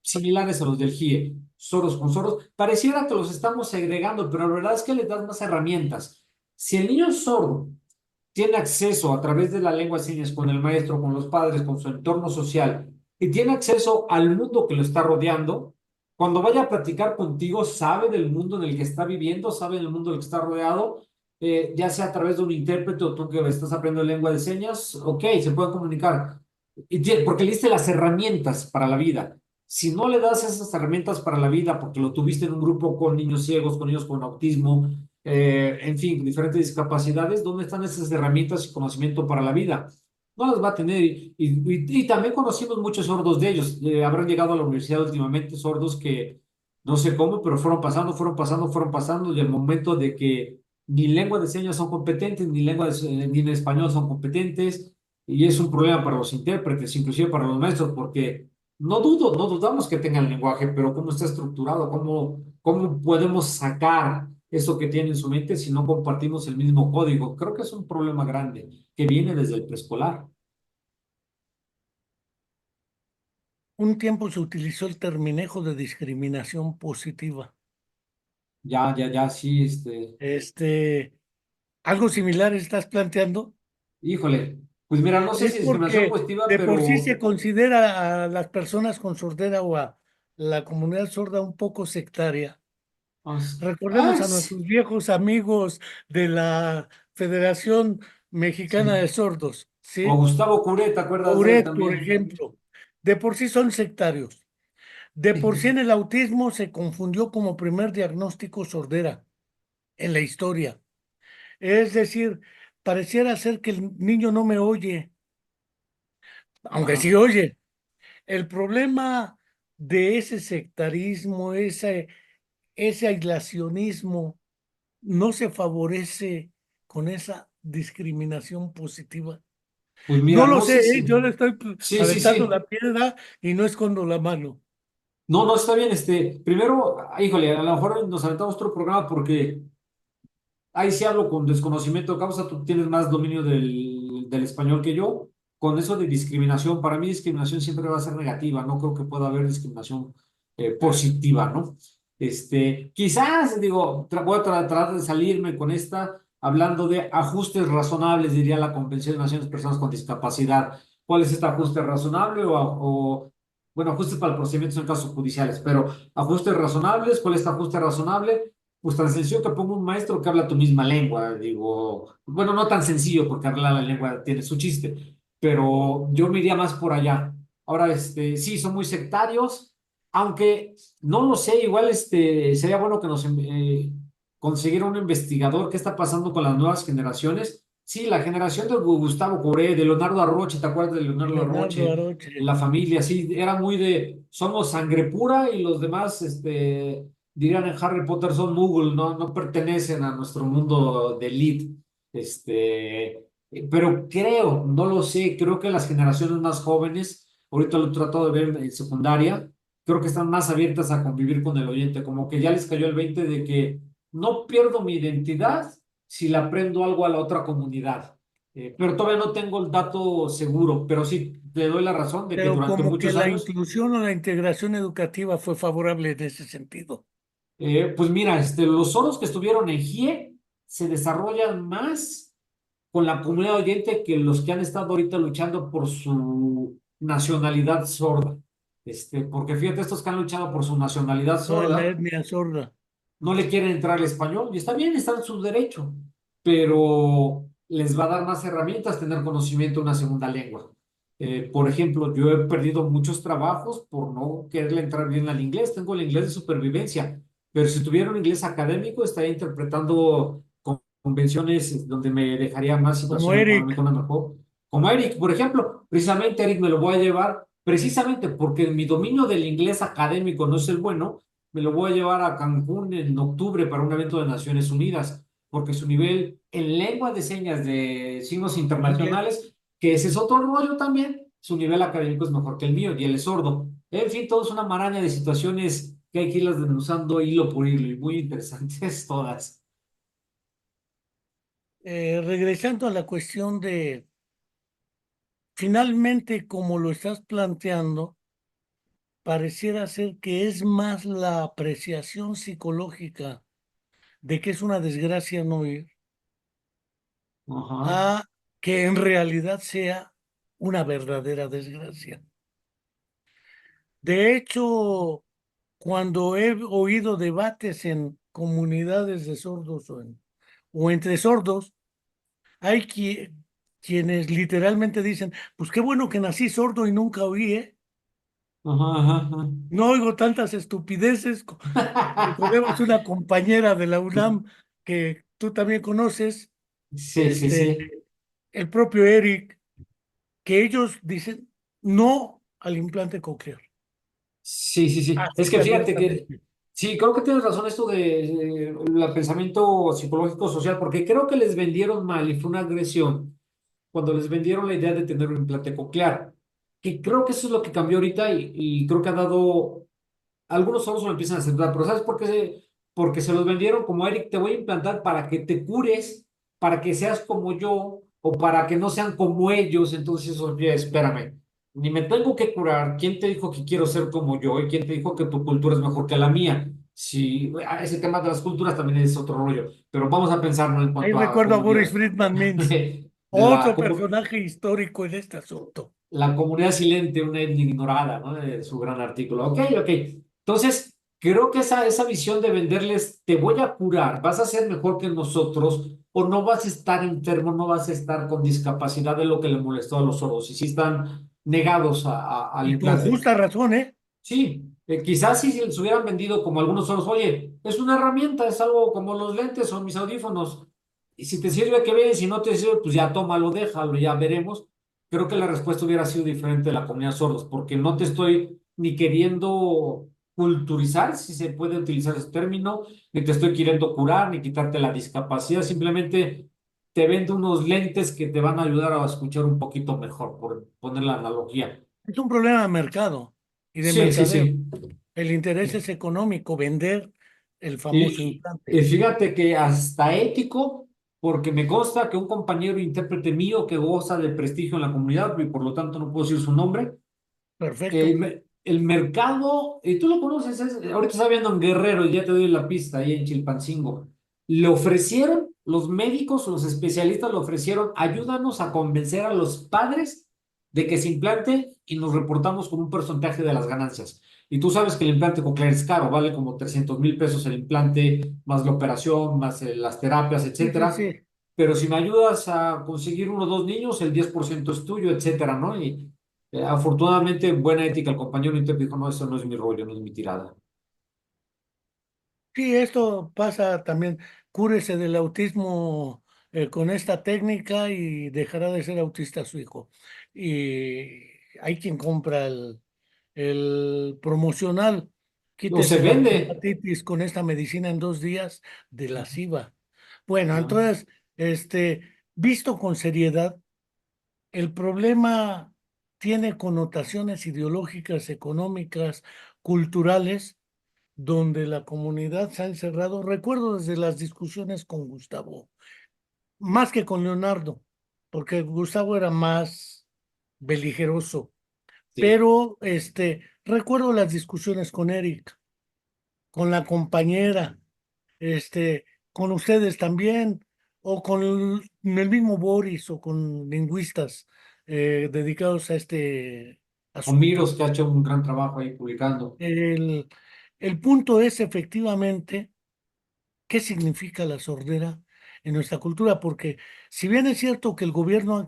S3: similares a los del GIE, sordos con sordos. Pareciera que los estamos segregando, pero la verdad es que les das más herramientas. Si el niño sordo tiene acceso a través de la lengua de señas con el maestro, con los padres, con su entorno social, y tiene acceso al mundo que lo está rodeando, cuando vaya a platicar contigo, sabe del mundo en el que está viviendo, sabe del mundo en el que está rodeado, ya sea a través de un intérprete o tú que estás aprendiendo lengua de señas, ok, se puede comunicar. Porque le diste las herramientas para la vida. Si no le das esas herramientas para la vida, porque lo tuviste en un grupo con niños ciegos, con niños con autismo, en fin, diferentes discapacidades, ¿dónde están esas herramientas y conocimiento para la vida? No las va a tener. Y también conocimos muchos sordos de ellos. Habrán llegado a la universidad últimamente sordos que no sé cómo, pero fueron pasando, fueron pasando, fueron pasando, y el momento de que ni lengua de señas son competentes, ni en español son competentes, y es un problema para los intérpretes, inclusive para los maestros, porque no dudamos que tengan lenguaje, pero cómo está estructurado, cómo podemos sacar eso que tiene en su mente si no compartimos el mismo código. Creo que es un problema grande que viene desde el preescolar.
S2: Un tiempo se utilizó el terminejo de discriminación positiva.
S3: Ya, sí,
S2: Este, Algo similar estás planteando.
S3: híjole, pues mira, no sé
S2: Es
S3: si discriminación
S2: porque
S3: positiva,
S2: de por sí se
S3: pero,
S2: considera a las personas con sordera o a la comunidad sorda un poco sectaria. Recordemos a
S3: sí,
S2: nuestros viejos amigos de la Federación Mexicana de
S3: sí.
S2: Sordos,
S3: O
S2: ¿sí?
S3: Gustavo Curé, ¿te acuerdas de él
S2: Ouret, por
S3: también?
S2: ejemplo. De por sí son sectarios. De por sí en el autismo se confundió como primer diagnóstico sordera en la historia. Es decir, pareciera ser que el niño no me oye, aunque
S3: Ajá.
S2: sí oye. El problema de ese sectarismo, ese aislacionismo, no se favorece con esa discriminación positiva.
S3: Pues
S2: No
S3: mira,
S2: lo
S3: no
S2: sé,
S3: sé si.
S2: yo le estoy
S3: Sí, sí,
S2: aventando
S3: sí.
S2: la piedra y no escondo la mano.
S3: No, no, está bien. Primero, híjole, a lo mejor nos aventamos otro programa porque ahí sí hablo con desconocimiento de causa, tú tienes más dominio del español que yo. Con eso de discriminación, para mí discriminación siempre va a ser negativa, no creo que pueda haber discriminación positiva, ¿no? Quizás, digo, voy a tratar de salirme con esta, hablando de ajustes razonables, diría la Convención de Naciones de Personas con Discapacidad. ¿Cuál es este ajuste razonable bueno, ajustes para los procedimientos en casos judiciales, pero ajustes razonables? ¿Cuál es este ajuste razonable? Pues tan sencillo que ponga un maestro que habla tu misma lengua, digo, bueno, no tan sencillo porque hablar la lengua tiene su chiste, pero yo me iría más por allá. Ahora, sí, son muy sectarios, aunque no lo sé, igual sería bueno que nos consiguiera un investigador qué está pasando con las nuevas generaciones. Sí, la generación de Gustavo Coré, de Leonardo Arroche, ¿te acuerdas de Leonardo
S2: Leonardo
S3: Arroche?
S2: Aroche.
S3: La familia, sí, era muy somos sangre pura y los demás, dirían en Harry Potter, son Muggle, no pertenecen a nuestro mundo de elite. Pero creo, no lo sé, creo que las generaciones más jóvenes, ahorita lo he tratado de ver en secundaria, creo que están más abiertas a convivir con el oyente, como que ya les cayó el 20 de que no pierdo mi identidad si le aprendo algo a la otra comunidad. Pero todavía no tengo el dato seguro, pero sí te doy la razón de que
S2: Pero
S3: durante
S2: como que
S3: muchos
S2: la
S3: años.
S2: inclusión o la integración educativa fue favorable en ese sentido.
S3: Pues mira, los soros que estuvieron en GIE se desarrollan más con la comunidad oyente que los que han estado ahorita luchando por su nacionalidad sorda. Porque fíjate, estos que han luchado por su nacionalidad
S2: La
S3: sorda
S2: etnia sorda.
S3: no le quieren entrar al español y está bien, está en su derecho, pero les va a dar más herramientas tener conocimiento de una segunda lengua. Por ejemplo, yo he perdido muchos trabajos por no quererle entrar bien al inglés. Tengo el inglés de supervivencia, pero si tuviera un inglés académico estaría interpretando convenciones donde me dejaría más
S2: Como
S3: situación
S2: Eric,
S3: económica mejor. Como Eric, por ejemplo, precisamente Eric me lo voy a llevar precisamente porque mi dominio del inglés académico no es el bueno, me lo voy a llevar a Cancún en octubre para un evento de Naciones Unidas, porque su nivel en lengua de señas de signos
S2: inglés.
S3: internacionales, que ese es otro rollo también, su nivel académico es mejor que el mío y él es sordo. En fin, todo es una maraña de situaciones que hay que irlas desmenuzando hilo por hilo y muy interesantes todas.
S2: Regresando a la cuestión de, finalmente, como lo estás planteando, pareciera ser que es más la apreciación psicológica de que es una desgracia no ir,
S3: Ajá,
S2: a que en realidad sea una verdadera desgracia. De hecho, cuando he oído debates en comunidades de sordos o entre sordos, hay quienes literalmente dicen, pues qué bueno que nací sordo y nunca oí, ¿eh?
S3: ajá.
S2: No oigo tantas estupideces. Recordemos una compañera de la UNAM que tú también conoces,
S3: Sí, sí,
S2: este,
S3: sí.
S2: el propio Eric, que ellos dicen no al implante coclear,
S3: Sí, sí, sí. Es
S2: así
S3: que fíjate que,
S2: abiertamente.
S3: sí, creo que tienes razón esto de el pensamiento psicológico social, porque creo que les vendieron mal y fue una agresión cuando les vendieron la idea de tener un implante coclear. que creo que eso es lo que cambió ahorita y creo que ha dado, algunos sordos lo empiezan a aceptar, pero ¿sabes por qué? Porque se los vendieron como, Eric, te voy a implantar para que te cures, para que seas como yo o para que no sean como ellos. Entonces, oye, espérame, ni me tengo que curar. ¿Quién te dijo que quiero ser como yo? ¿Y quién te dijo que tu cultura es mejor que la mía? Si ese tema de las culturas también es otro rollo, pero vamos a pensarlo en
S2: Ahí
S3: cuanto a
S2: recuerdo a Boris
S3: comunidad.
S2: Friedman Mintz,
S3: La,
S2: otro
S3: comu-
S2: personaje histórico en este asunto.
S3: la comunidad silente, una etnia ignorada, ¿no? De su gran artículo. Ok, ok. Entonces, creo que esa visión de venderles, te voy a curar, vas a ser mejor que nosotros, o no vas a estar enfermo, no vas a estar con discapacidad de lo que le molestó a los sordos, y sí están negados al
S2: Y con
S3: implante.
S2: justa razón, ¿eh?
S3: Sí, quizás si se les hubieran vendido como algunos sordos, oye, es una herramienta, es algo como los lentes o mis audífonos. Y si te sirve, que bien, si no te sirve, pues ya tómalo, déjalo, ya veremos. Creo que la respuesta hubiera sido diferente de la comunidad sordos, porque no te estoy ni queriendo culturizar, si se puede utilizar ese término, ni te estoy queriendo curar, ni quitarte la discapacidad, simplemente te vendo unos lentes que te van a ayudar a escuchar un poquito mejor, por poner la analogía.
S2: Es un problema de mercado y de
S3: Sí, sí,
S2: mercadeo.
S3: sí.
S2: El interés es económico, vender el famoso
S3: Y
S2: implante.
S3: fíjate que hasta ético, porque me consta que un compañero intérprete mío que goza de prestigio en la comunidad, y por lo tanto no puedo decir su nombre,
S2: Perfecto.
S3: el mercado, y tú lo conoces, ahorita está viendo en Guerrero, y ya te doy la pista, ahí en Chilpancingo. Le ofrecieron, los médicos, los especialistas le ofrecieron, ayúdanos a convencer a los padres de que se implante y nos reportamos con un porcentaje de las ganancias. Y tú sabes que el implante coclear es caro, vale como 300,000 pesos el implante, más la operación, más las terapias,
S2: Sí, sí,
S3: etcétera.
S2: sí.
S3: Pero si me ayudas a conseguir uno o dos niños, el 10% es tuyo, etcétera, ¿no? Y afortunadamente, buena ética, el compañero intérprete dijo, no, eso no es mi rollo, no es mi tirada.
S2: Sí, esto pasa también. Cúrese del autismo con esta técnica y dejará de ser autista su hijo. Y hay quien compra el promocional.
S3: O se
S2: Quítese la
S3: vende.
S2: hepatitis con esta medicina en 2 días de la SIVA. Bueno,
S3: Ah,
S2: entonces, visto con seriedad, el problema tiene connotaciones ideológicas, económicas, culturales donde la comunidad se ha encerrado. Recuerdo desde las discusiones con Gustavo, más que con Leonardo, porque Gustavo era más beligeroso,
S3: sí.
S2: pero recuerdo las discusiones con Eric, con la compañera, este, con ustedes también, o con el mismo Boris, o con lingüistas dedicados a este
S3: Con
S2: asunto.
S3: Miros, que ha hecho un gran trabajo ahí publicando.
S2: El, el punto es efectivamente qué significa la sordera en nuestra cultura, porque si bien es cierto que el gobierno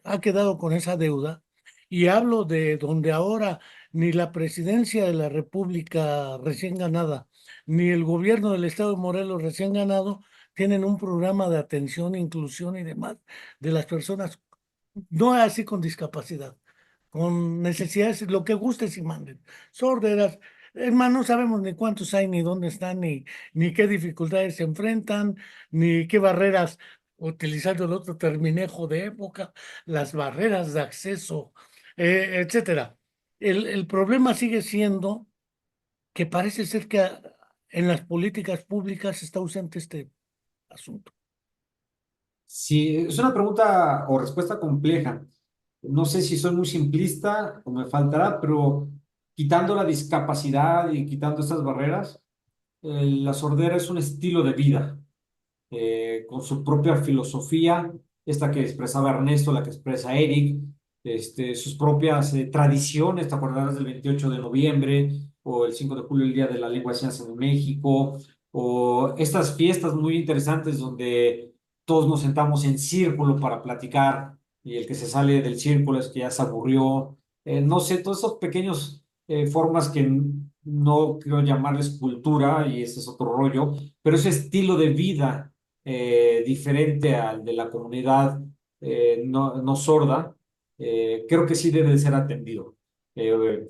S2: ha quedado con esa deuda, y hablo de donde ahora ni la presidencia de la República recién ganada, ni el gobierno del estado de Morelos recién ganado, tienen un programa de atención, inclusión y demás de las personas, no así con discapacidad, con necesidades, lo que gustes y manden, sorderas. Es más, no sabemos ni cuántos hay, ni dónde están, ni qué dificultades se enfrentan, ni qué barreras, utilizando el otro terminejo de época, las barreras de acceso, etcétera. El problema sigue siendo que parece ser que en las políticas públicas está ausente este asunto.
S3: Sí, es una pregunta o respuesta compleja. No sé si soy muy simplista o me faltará, pero quitando la discapacidad y quitando estas barreras, la sordera es un estilo de vida. Con su propia filosofía, esta que expresaba Ernesto, la que expresa Eric, sus propias tradiciones, te acordarás del 28 de noviembre o el 5 de julio, el Día de la Lengua de Ciencias en México, o estas fiestas muy interesantes donde todos nos sentamos en círculo para platicar y el que se sale del círculo es que ya se aburrió. No sé, todos esos pequeños formas que no quiero llamarles cultura y ese es otro rollo, pero ese estilo de vida diferente al de la comunidad no sorda, creo que sí debe de ser atendido. Eh,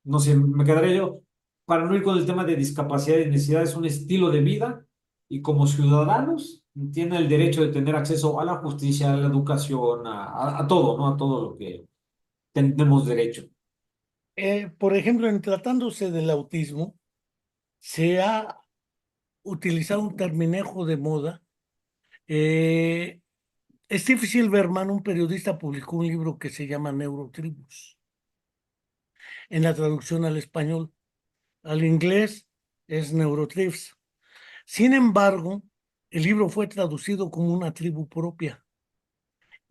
S3: no sé, me quedaré yo para no ir con el tema de discapacidad y necesidad, es un estilo de vida y como ciudadanos tienen el derecho de tener acceso a la justicia, a la educación, a todo, ¿no? A todo lo que tenemos derecho.
S2: Por ejemplo, en tratándose del autismo, se ha utilizado un terminejo de moda. Eh, Steve Silverman, un periodista, publicó un libro que se llama Neurotribus, en la traducción al español. Al inglés es Neurotribes. Sin embargo, el libro fue traducido como una tribu propia.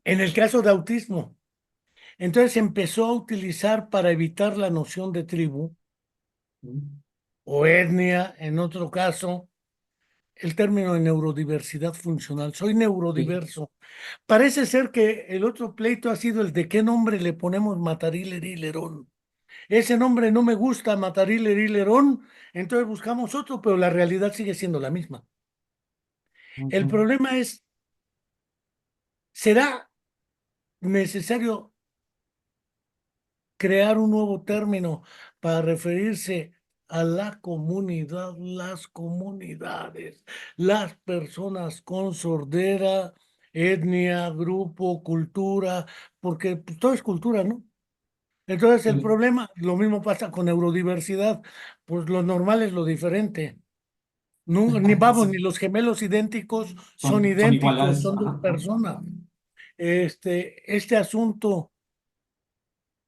S2: En el caso de autismo, entonces empezó a utilizar para evitar la noción de tribu
S3: ¿Mm?
S2: o etnia, en otro caso, el término de neurodiversidad funcional. Soy
S3: Sí.
S2: neurodiverso. Parece ser que el otro pleito ha sido el de qué nombre le ponemos Matariler-Hilerón. Ese nombre no me gusta, Matariler-Hilerón, entonces buscamos otro, pero la realidad sigue siendo la misma. El
S3: Ujú.
S2: problema es, ¿será necesario crear un nuevo término para referirse a la comunidad, las comunidades, las personas con sordera, etnia, grupo, cultura, porque pues, todo es cultura, ¿no? Entonces el
S3: Sí.
S2: problema, lo mismo pasa con neurodiversidad, pues lo normal es lo diferente. No, ni vamos, ni
S3: Sí.
S2: los gemelos idénticos son
S3: Son
S2: idénticos,
S3: iguales.
S2: son dos
S3: Ajá, ajá.
S2: personas. Este asunto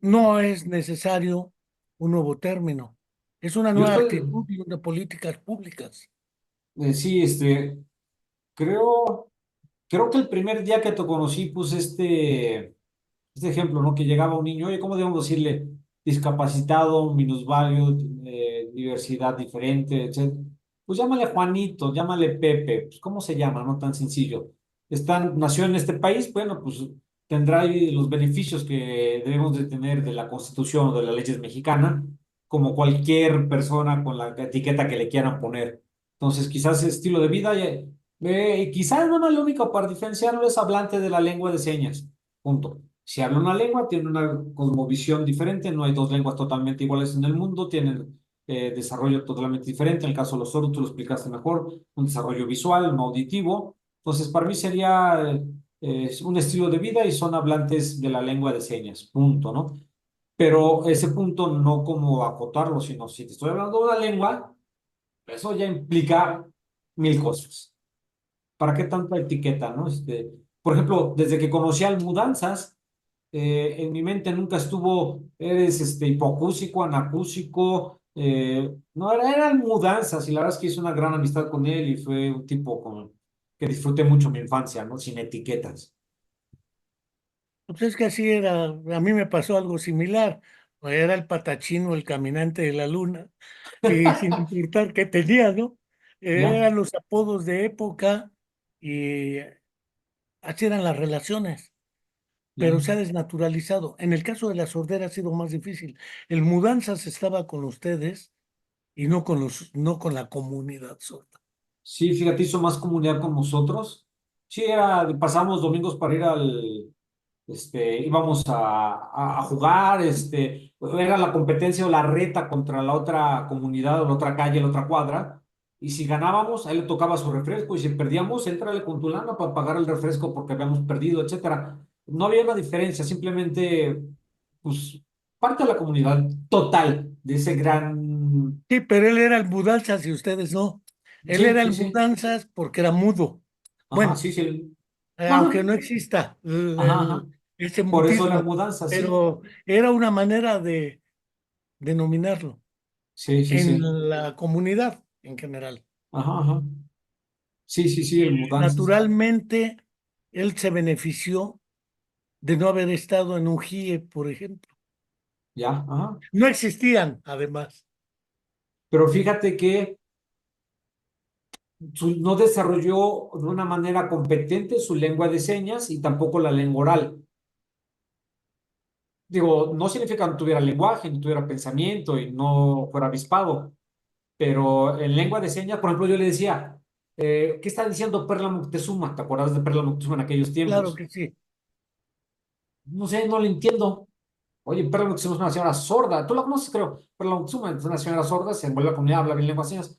S2: no es necesario un nuevo término. Es una
S3: Yo
S2: nueva
S3: estoy,
S2: actitud y de políticas públicas.
S3: sí, creo, creo que el primer día que te conocí puse este ejemplo, ¿no? Que llegaba un niño, oye, ¿cómo debemos decirle? Discapacitado, minusválido, diversidad diferente, etcétera. Pues llámale Juanito, llámale Pepe, pues ¿cómo se llama? No tan sencillo. Nació en este país, bueno, pues tendrá ahí los beneficios que debemos de tener de la Constitución o de las leyes mexicanas, como cualquier persona con la etiqueta que le quieran poner. Entonces, quizás estilo de vida, quizás nada más lo único para diferenciarlo es hablante de la lengua de señas. Punto. Si habla una lengua, tiene una cosmovisión diferente, no hay dos lenguas totalmente iguales en el mundo, tienen desarrollo totalmente diferente. En el caso de los sordos, tú lo explicaste mejor, un desarrollo visual, no auditivo. Entonces, para mí sería un estilo de vida y son hablantes de la lengua de señas, punto, ¿no? Pero ese punto no como acotarlo, sino si te estoy hablando de una lengua, eso ya implica mil cosas. ¿Para qué tanta etiqueta, no? Por ejemplo, desde que conocí al Mudanzas, en mi mente nunca estuvo, eres hipocúsico, anacúsico, no, eran mudanzas y la verdad es que hice una gran amistad con él y fue un tipo que disfruté mucho mi infancia, ¿no? Sin etiquetas.
S2: Pues es que así era, a mí me pasó algo similar. Era el patachino, el caminante de la luna, y sin importar qué tenía, ¿no?
S3: ¿Ya?
S2: Eran los apodos de época y así eran las relaciones,
S3: ¿Ya?
S2: pero se ha desnaturalizado. En el caso de la sordera ha sido más difícil. El mudanzas estaba con ustedes y no con la comunidad sorda.
S3: Sí, fíjate, hizo más comunidad con nosotros. Sí, pasamos domingos para ir íbamos a jugar, era la competencia o la reta contra la otra comunidad o la otra calle, la otra cuadra, y si ganábamos, a él le tocaba su refresco, y si perdíamos, éntrale con tu lana para pagar el refresco porque habíamos perdido, etcétera. No había una diferencia, simplemente, pues, parte de la comunidad total de ese gran...
S2: Sí, pero él era el mudanzas y ustedes no. Él
S3: Sí,
S2: era
S3: sí,
S2: el
S3: sí.
S2: mudanzas porque era mudo.
S3: Ajá,
S2: Bueno,
S3: sí, sí.
S2: aunque
S3: Ajá,
S2: no exista
S3: ajá, ajá.
S2: ese
S3: Por eso la
S2: mutismo,
S3: mudanza, sí.
S2: pero era una manera de denominarlo
S3: Sí, sí, sí.
S2: en la comunidad en general.
S3: Ajá, ajá. Sí, sí, sí,
S2: Y
S3: el mudanzas.
S2: naturalmente, él se benefició de no haber estado en un GIE, por ejemplo.
S3: Ya, ajá.
S2: No existían, además.
S3: Pero fíjate que no desarrolló de una manera competente su lengua de señas y tampoco la lengua oral. Digo, no significa que no tuviera lenguaje, ni tuviera pensamiento y no fuera avispado, pero en lengua de señas, por ejemplo, yo le decía, ¿qué está diciendo Perla Moctezuma? ¿Te acuerdas de Perla Moctezuma en aquellos
S2: Claro
S3: tiempos?
S2: que sí.
S3: No sé, no le entiendo. Oye, Perla Moctezuma es una señora sorda. Tú la conoces, creo. Perla Moctezuma es una señora sorda, se envuelve a la comunidad, habla bien lengua de señas.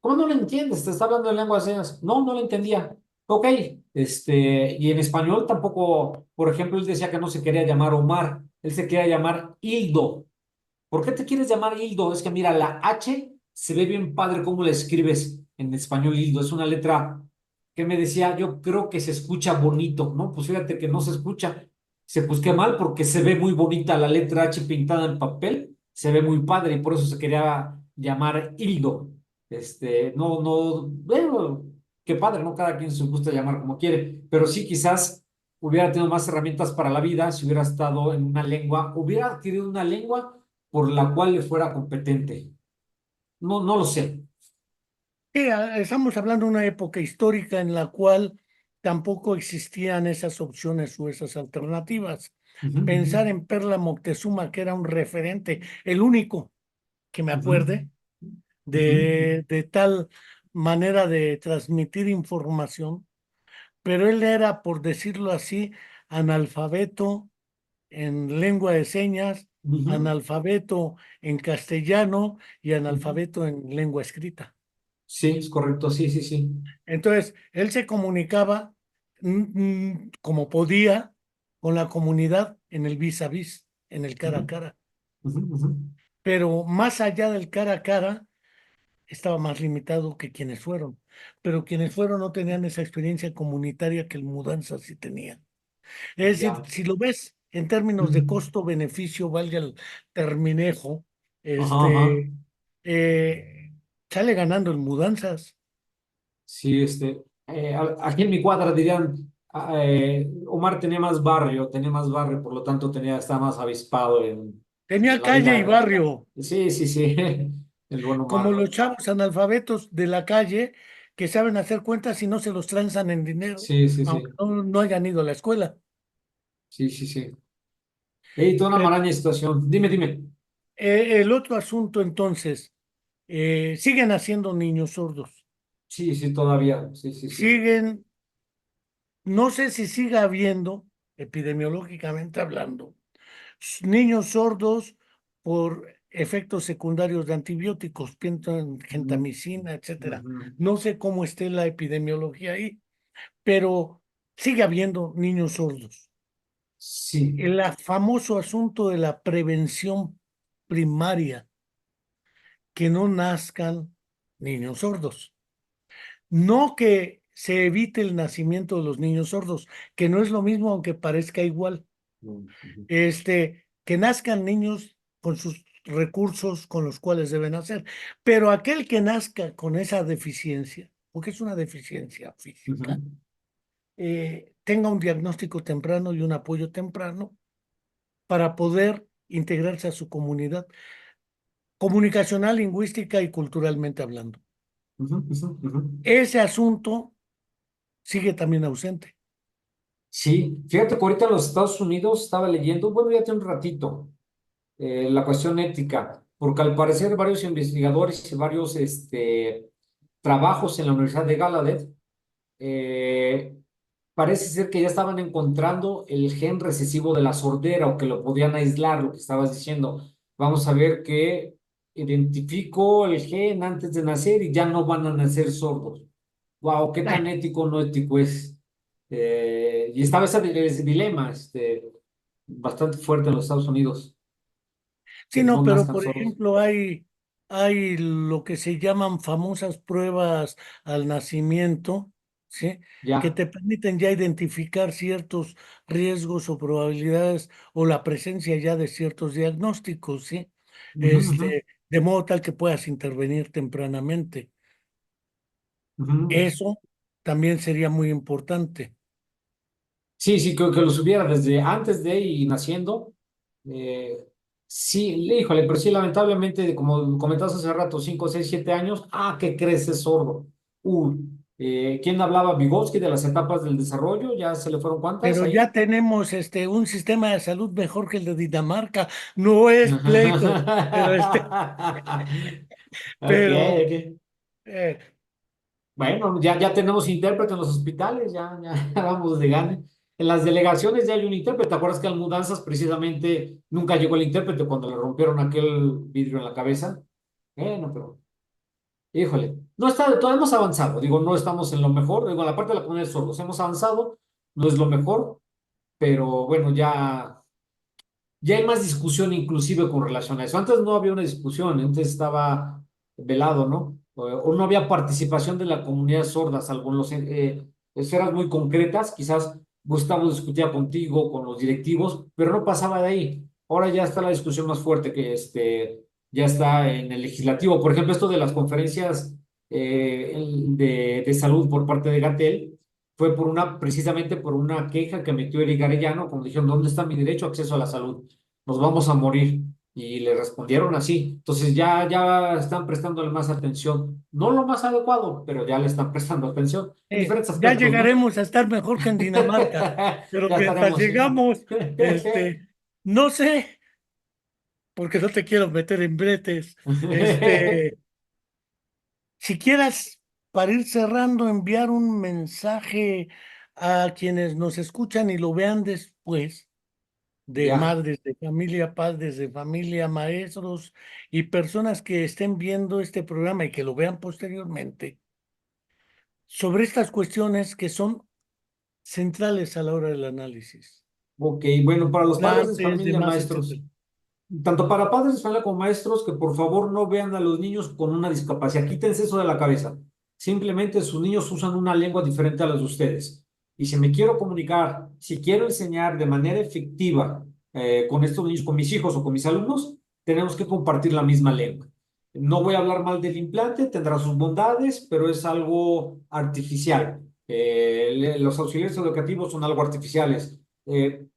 S3: ¿Cómo no lo entiendes? Te está hablando de lengua de señas. No, no lo entendía. Ok, y en español tampoco, por ejemplo, él decía que no se quería llamar Omar. Él se quería llamar Hildo. ¿Por qué te quieres llamar Hildo? Es que mira, la H se ve bien padre cómo la escribes en español Hildo. Es una letra que me decía, yo creo que se escucha bonito, ¿no? Pues fíjate que no se escucha. Se pues qué mal porque se ve muy bonita la letra H pintada en papel. Se ve muy padre y por eso se quería llamar Hildo. No, no, bueno, qué padre, ¿no? Cada quien se gusta llamar como quiere. Pero sí, quizás hubiera tenido más herramientas para la vida si hubiera estado en una lengua, hubiera adquirido una lengua por la cual le fuera competente. No, no lo sé.
S2: Sí, estamos hablando de una época histórica en la cual tampoco existían esas opciones o esas alternativas.
S3: Ujú, ujú,
S2: Pensar en Perla Moctezuma, que era un referente, el único que me
S3: ujú,
S2: acuerde,
S3: ujú,
S2: de tal manera de transmitir información, pero él era, por decirlo así, analfabeto en lengua de señas,
S3: ujú,
S2: analfabeto en castellano y
S3: ujú.
S2: analfabeto en lengua escrita.
S3: Sí, es correcto, sí, sí, sí.
S2: Entonces, él se comunicaba como podía con la comunidad en el vis a vis, en el cara
S3: Ujú,
S2: a cara.
S3: ujú, ujú,
S2: Pero más allá del cara a cara, estaba más limitado que quienes fueron. Pero quienes fueron no tenían esa experiencia comunitaria que el Mudanza sí tenía. Es decir,
S3: ya.
S2: si lo ves en términos de
S3: Ujú.
S2: costo-beneficio, valga el terminejo,
S3: Ajá, ajá.
S2: este, eh, sale ganando el Mudanzas.
S3: Sí, aquí en mi cuadra dirían, Omar tenía más barrio, por lo tanto estaba más avispado en
S2: Tenía
S3: la
S2: calle y
S3: vida.
S2: barrio,
S3: Sí, sí, sí, el buen
S2: como
S3: Omar.
S2: los chavos analfabetos de la calle que saben hacer cuentas y no se los transan en dinero,
S3: Sí, sí,
S2: aunque
S3: sí,
S2: no hayan ido a la escuela.
S3: sí, sí, sí. Ey, toda una
S2: Pero
S3: maraña de situación. Dime, dime.
S2: el otro asunto entonces, siguen haciendo niños sordos,
S3: Sí, sí, todavía. Sí, sí, sí.
S2: siguen, no sé si siga habiendo, epidemiológicamente hablando, niños sordos por efectos secundarios de antibióticos, pienso en
S3: Ujú,
S2: gentamicina, etcétera.
S3: ujú.
S2: No sé cómo esté la epidemiología ahí, pero sigue habiendo niños sordos.
S3: Sí.
S2: El famoso asunto de la prevención primaria, que no nazcan niños sordos. No que se evite el nacimiento de los niños sordos, que no es lo mismo aunque parezca igual.
S3: Ujú,
S2: Que nazcan niños con sus recursos con los cuales deben nacer. Pero aquel que nazca con esa deficiencia, porque es una deficiencia
S3: ujú,
S2: física, tenga un diagnóstico temprano y un apoyo temprano para poder integrarse a su comunidad, comunicacional, lingüística y culturalmente hablando.
S3: ujú, ujú, ujú.
S2: Ese asunto sigue también ausente.
S3: Sí, fíjate que ahorita en los Estados Unidos estaba leyendo, bueno, ya tiene un ratito, la cuestión ética, porque al parecer varios investigadores y varios trabajos en la Universidad de Gallaudet, eh, parece ser que ya estaban encontrando el gen recesivo de la sordera o que lo podían aislar, lo que estabas diciendo. Vamos a ver que identificó el gen antes de nacer y ya no van a nacer sordos. Wow, qué tan
S2: Ay,
S3: ético o no ético es. Y estaba ese dilema, bastante fuerte en los Estados Unidos,
S2: sí,
S3: que
S2: no,
S3: no
S2: pero
S3: nazcan
S2: por
S3: sordos.
S2: ejemplo hay lo que se llaman famosas pruebas al nacimiento, ¿sí? Que
S3: Ya.
S2: te permiten ya identificar ciertos riesgos o probabilidades o la presencia ya de ciertos diagnósticos, ¿sí?
S3: Ujú, ujú,
S2: De modo tal que puedas intervenir tempranamente.
S3: ujú.
S2: Eso también sería muy importante.
S3: Sí, sí, que lo subiera desde antes de y naciendo. Eh, sí, híjole, pero sí, lamentablemente, como comentaste hace rato, 5, 6, 7 años, ¿qué crees? Es sordo. Uy, ¿quién hablaba? Vygotsky de las etapas del desarrollo, ¿ya se le fueron cuántas
S2: Pero ya
S3: ahí?
S2: tenemos un sistema de salud mejor que el de Dinamarca. No es pleito, pero
S3: Ok,
S2: pero
S3: ok.
S2: eh,
S3: Bueno, ya tenemos intérprete en los hospitales, ya vamos de gane. En las delegaciones ya hay un intérprete. ¿Te acuerdas que en Mudanzas precisamente nunca llegó el intérprete cuando le rompieron aquel vidrio en la cabeza? Bueno, pero, híjole, no está, todavía hemos avanzado. Digo, no estamos en lo mejor. Digo, en la parte de la comunidad de sordos hemos avanzado, no es lo mejor, pero bueno, ya. ya hay más discusión inclusive con relación a eso. Antes no había una discusión, antes estaba velado, ¿no? O no había participación de la comunidad sorda, salvo en los esferas muy concretas. Quizás Gustavo discutía contigo, con los directivos, pero no pasaba de ahí. Ahora ya está la discusión más fuerte que ya está en el legislativo. Por ejemplo, esto de las conferencias de salud por parte de Gatel fue precisamente por una queja que metió Eric Arellano, cuando dijeron, ¿dónde está mi derecho a acceso a la salud? Nos vamos a morir. Y le respondieron así. Entonces ya están prestándole más atención. No lo más adecuado, pero ya le están prestando atención en diferentes
S2: Ya
S3: aspectos, ¿no?
S2: llegaremos a estar mejor que en Dinamarca, pero
S3: Ya
S2: mientras
S3: estaremos.
S2: llegamos, no sé, porque no te quiero meter en bretes, si quieras, para ir cerrando, enviar un mensaje a quienes nos escuchan y lo vean después, de
S3: Ya.
S2: madres de familia, padres de familia, maestros y personas que estén viendo este programa y que lo vean posteriormente, sobre estas cuestiones que son centrales a la hora del análisis.
S3: Ok, bueno, para los padres de
S2: Implantes,
S3: familia,
S2: demás, etcétera.
S3: maestros. Tanto para padres de familia como maestros, que por favor no vean a los niños con una discapacidad. Quítense eso de la cabeza. Simplemente sus niños usan una lengua diferente a las de ustedes. Y si me quiero comunicar, si quiero enseñar de manera efectiva con estos niños, con mis hijos o con mis alumnos, tenemos que compartir la misma lengua. No voy a hablar mal del implante, tendrá sus bondades, pero es algo artificial. Los auxiliares educativos son algo artificiales.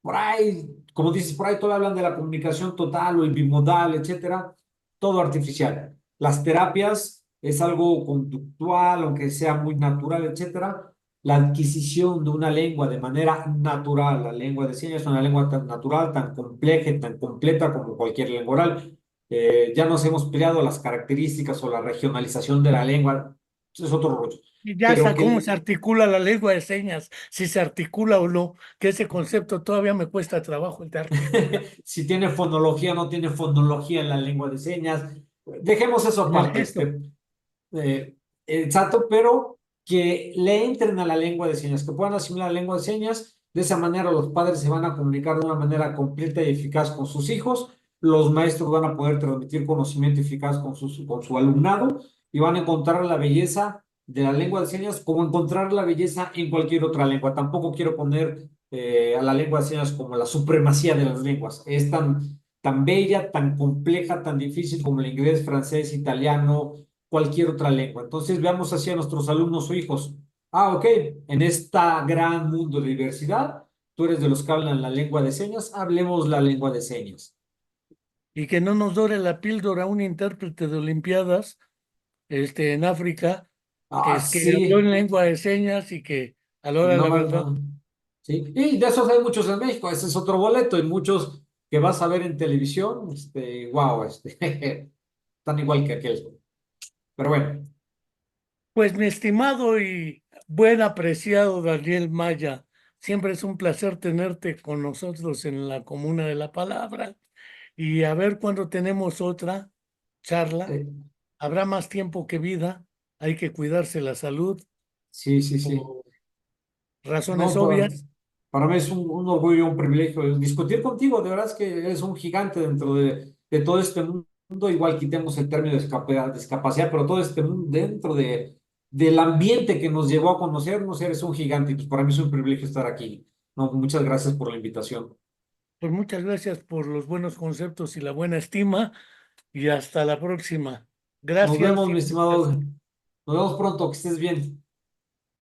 S3: Por ahí, como dices, por ahí todavía hablan de la comunicación total o el bimodal, etcétera, todo artificial. Las terapias es algo conductual, aunque sea muy natural, etcétera. La adquisición de una lengua de manera natural, la lengua de señas es una lengua tan natural, tan compleja y tan completa como cualquier lengua oral. Ya nos hemos peleado las características o la regionalización de la lengua, es otro rollo.
S2: Y ya
S3: Pero
S2: hasta cómo
S3: que
S2: se articula la lengua de señas, si se articula o no, que ese concepto todavía me cuesta trabajo el de articular.
S3: si tiene fonología, no tiene fonología en la lengua de señas. Dejemos eso
S2: En el
S3: aparte,
S2: gesto.
S3: eh, exacto, pero que le entren a la lengua de señas, que puedan asimilar la lengua de señas. De esa manera los padres se van a comunicar de una manera completa y eficaz con sus hijos, los maestros van a poder transmitir conocimiento eficaz con su alumnado y van a encontrar la belleza de la lengua de señas como encontrar la belleza en cualquier otra lengua. Tampoco quiero poner a la lengua de señas como la supremacía de las lenguas. Es tan bella, tan compleja, tan difícil como el inglés, francés, italiano, cualquier otra lengua. Entonces veamos hacia nuestros alumnos o hijos. Ah, ok, en este gran mundo de diversidad, tú eres de los que hablan la lengua de señas, hablemos la lengua de señas.
S2: Y que no nos dore la píldora un intérprete de Olimpiadas, en África, que
S3: Ah,
S2: es que habló
S3: sí,
S2: en lengua de señas y que a la
S3: y
S2: hora de
S3: no
S2: la
S3: más,
S2: verdad,
S3: no. Sí, y de esos hay muchos en México, ese es otro boleto, y muchos que vas a ver en televisión, wow, están igual que aquel. Pero bueno,
S2: pues mi estimado y buen apreciado Daniel Maya, siempre es un placer tenerte con nosotros en la Comuna de la Palabra y a ver cuándo tenemos otra charla.
S3: eh,
S2: Habrá más tiempo que vida, hay que cuidarse la salud
S3: sí, sí, sí.
S2: por razones
S3: No,
S2: obvias.
S3: para mí es un orgullo, un privilegio discutir contigo. De verdad es que eres un gigante dentro de todo este mundo. Igual quitemos el término de discapacidad, pero todo este mundo dentro del ambiente que nos llevó a conocernos, eres un gigante. Y pues para mí es un privilegio estar aquí. No, muchas gracias por la invitación.
S2: Pues muchas gracias por los buenos conceptos y la buena estima y hasta la próxima.
S3: Nos
S2: Gracias
S3: vemos,
S2: y
S3: mi estimado. Nos vemos pronto, que estés bien.